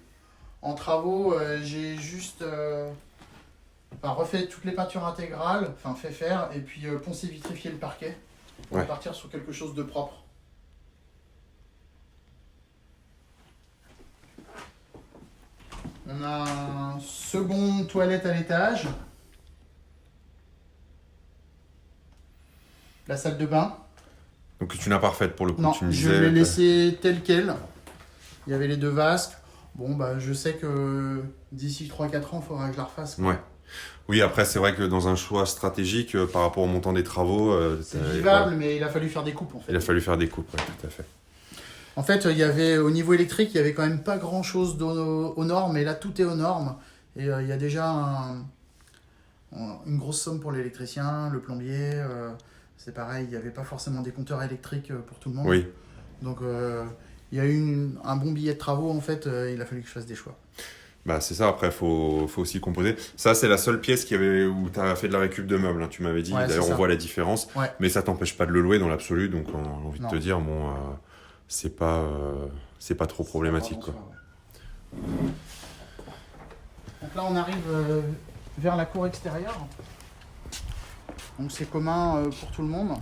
En travaux, j'ai juste refait toutes les peintures intégrales, enfin fait faire, et puis poncé vitrifié le parquet pour Ouais. partir sur quelque chose de propre. On a un second toilette à l'étage. La salle de bain. Donc tu n'as pas refait pour le coup, Non, tu me je disais... l'ai laissé tel quel. Il y avait les 2 vasques. Bon, bah, je sais que d'ici 3-4 ans, il faudra que je la refasse. Quoi. Ouais. Oui, après, c'est vrai que dans un choix stratégique, par rapport au montant des travaux... C'est vivable, mais il a fallu faire des coupes en fait. Il a fallu faire des coupes, ouais, tout à fait. En fait, il y avait, au niveau électrique, il y avait quand même pas grand chose aux normes, et là tout est aux normes. Et il y a déjà une grosse somme pour l'électricien, le plombier. C'est pareil, il n'y avait pas forcément des compteurs électriques pour tout le monde. Oui. Donc il y a eu un bon billet de travaux, en fait, il a fallu que je fasse des choix. Bah, c'est ça, après, faut aussi composer. Ça, c'est la seule pièce où tu as fait de la récup de meubles, hein, tu m'avais dit. Ouais, D'ailleurs, c'est on ça. voit la différence. Ouais. Mais ça t'empêche pas de le louer dans l'absolu, donc j'ai envie de Non. te dire, bon, c'est pas trop problématique, quoi. Ouais. Donc là, on arrive vers la cour extérieure. Donc c'est commun pour tout le monde.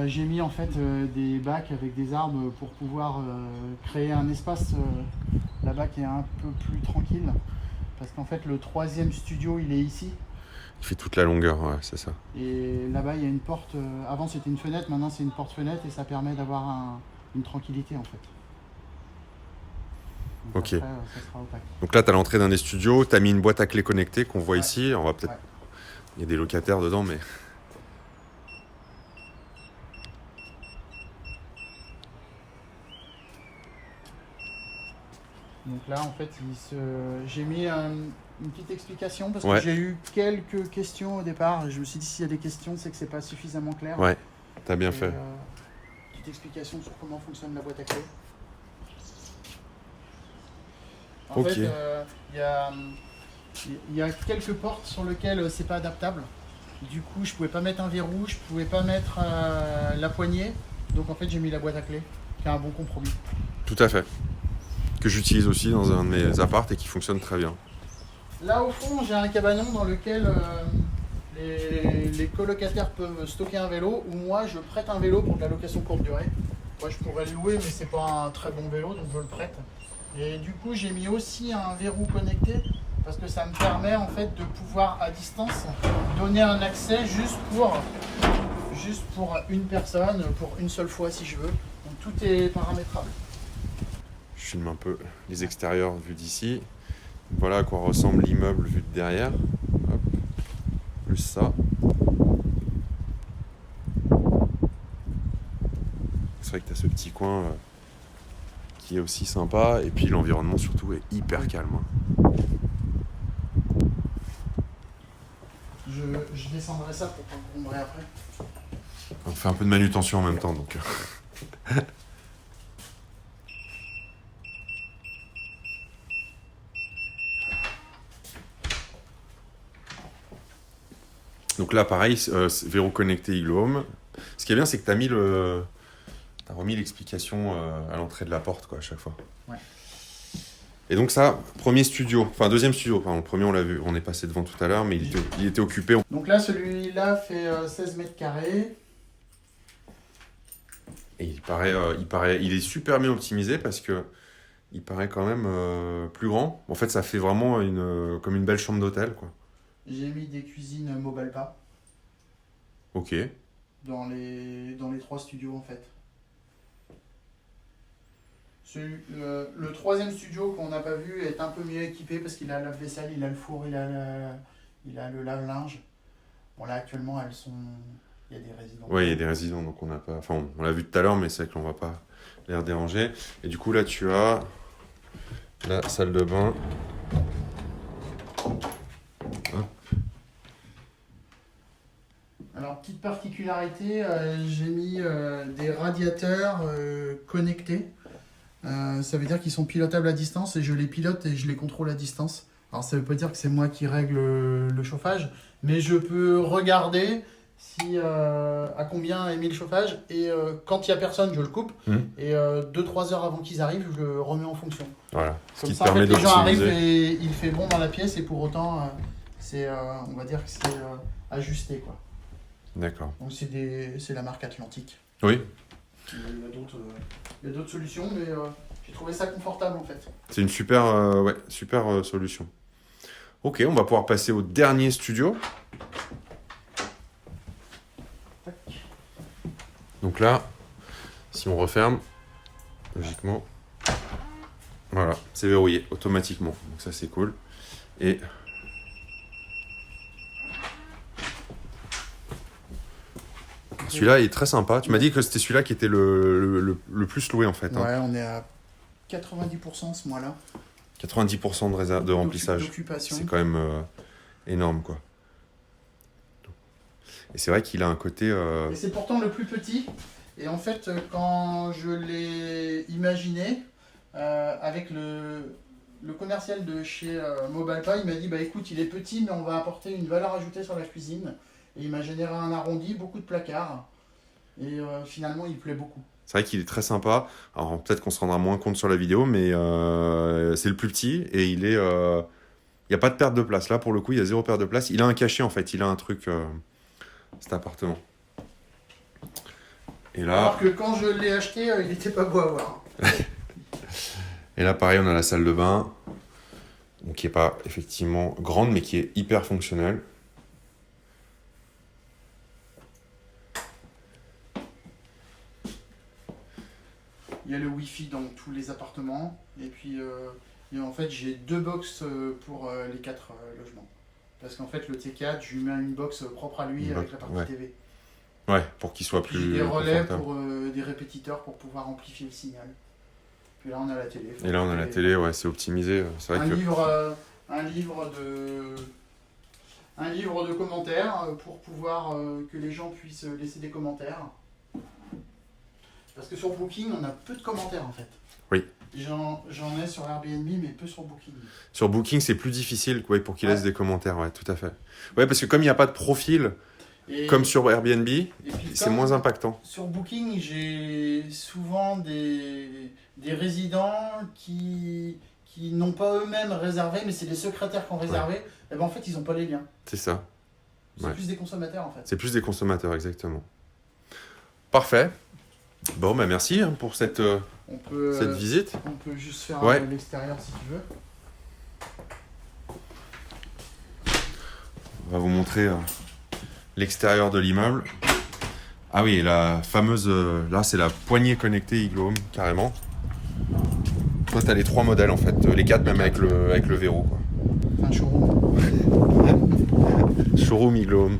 J'ai mis en fait des bacs avec des arbres pour pouvoir créer un espace là-bas qui est un peu plus tranquille. Parce qu'en fait, le 3e studio, il est ici. Il fait toute la longueur, ouais, c'est ça. Et là-bas, il y a une porte. Avant, c'était une fenêtre, maintenant, c'est une porte-fenêtre et ça permet d'avoir une tranquillité en fait. Donc Ok. après, ça sera opaque. Donc là, tu as l'entrée d'un des studios, tu as mis une boîte à clé connectée qu'on voit Ouais. ici. On va peut-être... Ouais. Il y a des locataires dedans, mais... Donc là, en fait, j'ai mis une petite explication parce Ouais. que j'ai eu quelques questions au départ. Et je me suis dit, s'il y a des questions, c'est que c'est pas suffisamment clair. Ouais, t'as bien Et, fait. petite explication sur comment fonctionne la boîte à clés. En Ok. fait, il y a quelques portes sur lesquelles c'est pas adaptable. Du coup, je pouvais pas mettre un verrou, je pouvais pas mettre la poignée. Donc en fait, j'ai mis la boîte à clés, qui est un bon compromis. Tout à fait. Que j'utilise aussi dans un de mes appartes et qui fonctionne très bien. Là, au fond, j'ai un cabanon dans lequel les colocataires peuvent stocker un vélo, ou moi, je prête un vélo pour de la location courte durée. Moi, je pourrais le louer, mais c'est pas un très bon vélo, donc je le prête. Et du coup, j'ai mis aussi un verrou connecté, parce que ça me permet en fait de pouvoir à distance donner un accès juste pour une personne, pour une seule fois si je veux. Donc tout est paramétrable. Je filme un peu les extérieurs vus d'ici. Voilà à quoi ressemble l'immeuble vu de derrière. Hop. Plus ça. C'est vrai que tu as ce petit coin qui est aussi sympa. Et puis l'environnement surtout est hyper calme. Je descendrai ça pour pas encombrer après. On fait un peu de manutention en même temps. Donc. Donc là, pareil, verrou connecté Igloo Home. Ce qui est bien, c'est que tu as remis l'explication à l'entrée de la porte, quoi, à chaque fois. Ouais. Et donc ça, premier studio, enfin deuxième studio. Pardon, le premier, on l'a vu, on est passé devant tout à l'heure, mais il était occupé. Donc là, celui-là fait 16 mètres carrés. Et il est super bien optimisé parce que il paraît quand même plus grand. En fait, ça fait vraiment comme une belle chambre d'hôtel, quoi. J'ai mis des cuisines Mobalpa Ok. dans les 3 studios en fait. Le troisième studio qu'on n'a pas vu est un peu mieux équipé parce qu'il a la vaisselle, il a le four, il a le lave-linge. Bon là actuellement il y a des résidents. Ouais, il y a des résidents, donc on n'a pas. Enfin, on l'a vu tout à l'heure, mais c'est vrai qu'on va pas les déranger. Et du coup, là, tu as la salle de bain. Hop. Alors petite particularité, j'ai mis des radiateurs connectés. Ça veut dire qu'ils sont pilotables à distance et je les pilote et je les contrôle à distance. Alors ça veut pas dire que c'est moi qui règle le chauffage, mais je peux regarder à combien est mis le chauffage et quand il n'y a personne, je le coupe et 2-3 heures avant qu'ils arrivent, je le remets en fonction. Voilà. Ce Comme qui ça, te en fait, permet les gens arrivent d'optimiser. et il fait bon dans la pièce et pour autant, on va dire que c'est ajusté, quoi. D'accord. Donc c'est la marque Atlantique. Oui, Il y a d'autres solutions, mais j'ai trouvé ça confortable en fait. c'est une super solution. Ok, on va pouvoir passer au dernier studio. Donc là, si on referme, logiquement, voilà, c'est verrouillé automatiquement. Donc ça, c'est cool. Et celui-là est très sympa. Tu m'as dit que c'était celui-là qui était le plus loué en fait. Ouais, on est à 90% ce mois-là. 90% de remplissage. D'occupation. C'est quand même énorme, quoi. Et c'est vrai qu'il a un côté... Et c'est pourtant le plus petit. Et en fait, quand je l'ai imaginé, avec le commercial de chez Mobalpa, il m'a dit, bah écoute, il est petit, mais on va apporter une valeur ajoutée sur la cuisine. Et il m'a généré un arrondi, beaucoup de placards. Et finalement, il plaît beaucoup. C'est vrai qu'il est très sympa. Alors peut-être qu'on se rendra moins compte sur la vidéo, mais c'est le plus petit et il est... Il n'y a pas de perte de place. Là, pour le coup, il y a 0 perte de place. Il a un cachet, en fait. Il a un truc... cet appartement. Et là... Alors que quand je l'ai acheté, il n'était pas beau à voir. Et là, pareil, on a la salle de bain. Donc, qui n'est pas effectivement grande, mais qui est hyper fonctionnelle. Il y a le Wi-Fi dans tous les appartements. Et puis, en fait, j'ai 2 box pour les 4 logements. Parce qu'en fait, le T4, je lui mets une box propre à lui avec la partie TV. Ouais, pour qu'il soit Puis plus j'ai des relais confortable. pour des répétiteurs pour pouvoir amplifier le signal. Puis Et là, on a la télé. Et là, on a la télé, ouais, c'est optimisé. C'est vrai un que... livre de commentaires pour pouvoir que les gens puissent laisser des commentaires. Parce que sur Booking, on a peu de commentaires en fait. Oui. J'en ai sur Airbnb, mais peu sur Booking. Sur Booking, c'est plus difficile ouais, pour qu'ils laissent des commentaires, ouais, tout à fait. Ouais, parce que comme il n'y a pas de profil, comme sur Airbnb, c'est moins impactant. Sur Booking, j'ai souvent des résidents qui n'ont pas eux-mêmes réservé, mais c'est les secrétaires qui ont réservé. Ouais. Et ben en fait, ils n'ont pas les liens. C'est ça. C'est plus des consommateurs en fait. C'est plus des consommateurs, exactement. Parfait. Bon, bah merci pour cette visite. On peut juste faire l'extérieur si tu veux. On va vous montrer l'extérieur de l'immeuble. Ah oui, la fameuse... là, c'est la poignée connectée Igloo Home, carrément. Toi, tu as les 3 modèles, en fait. Les 4, même avec le verrou, quoi. Un showroom. Showroom Igloo Home.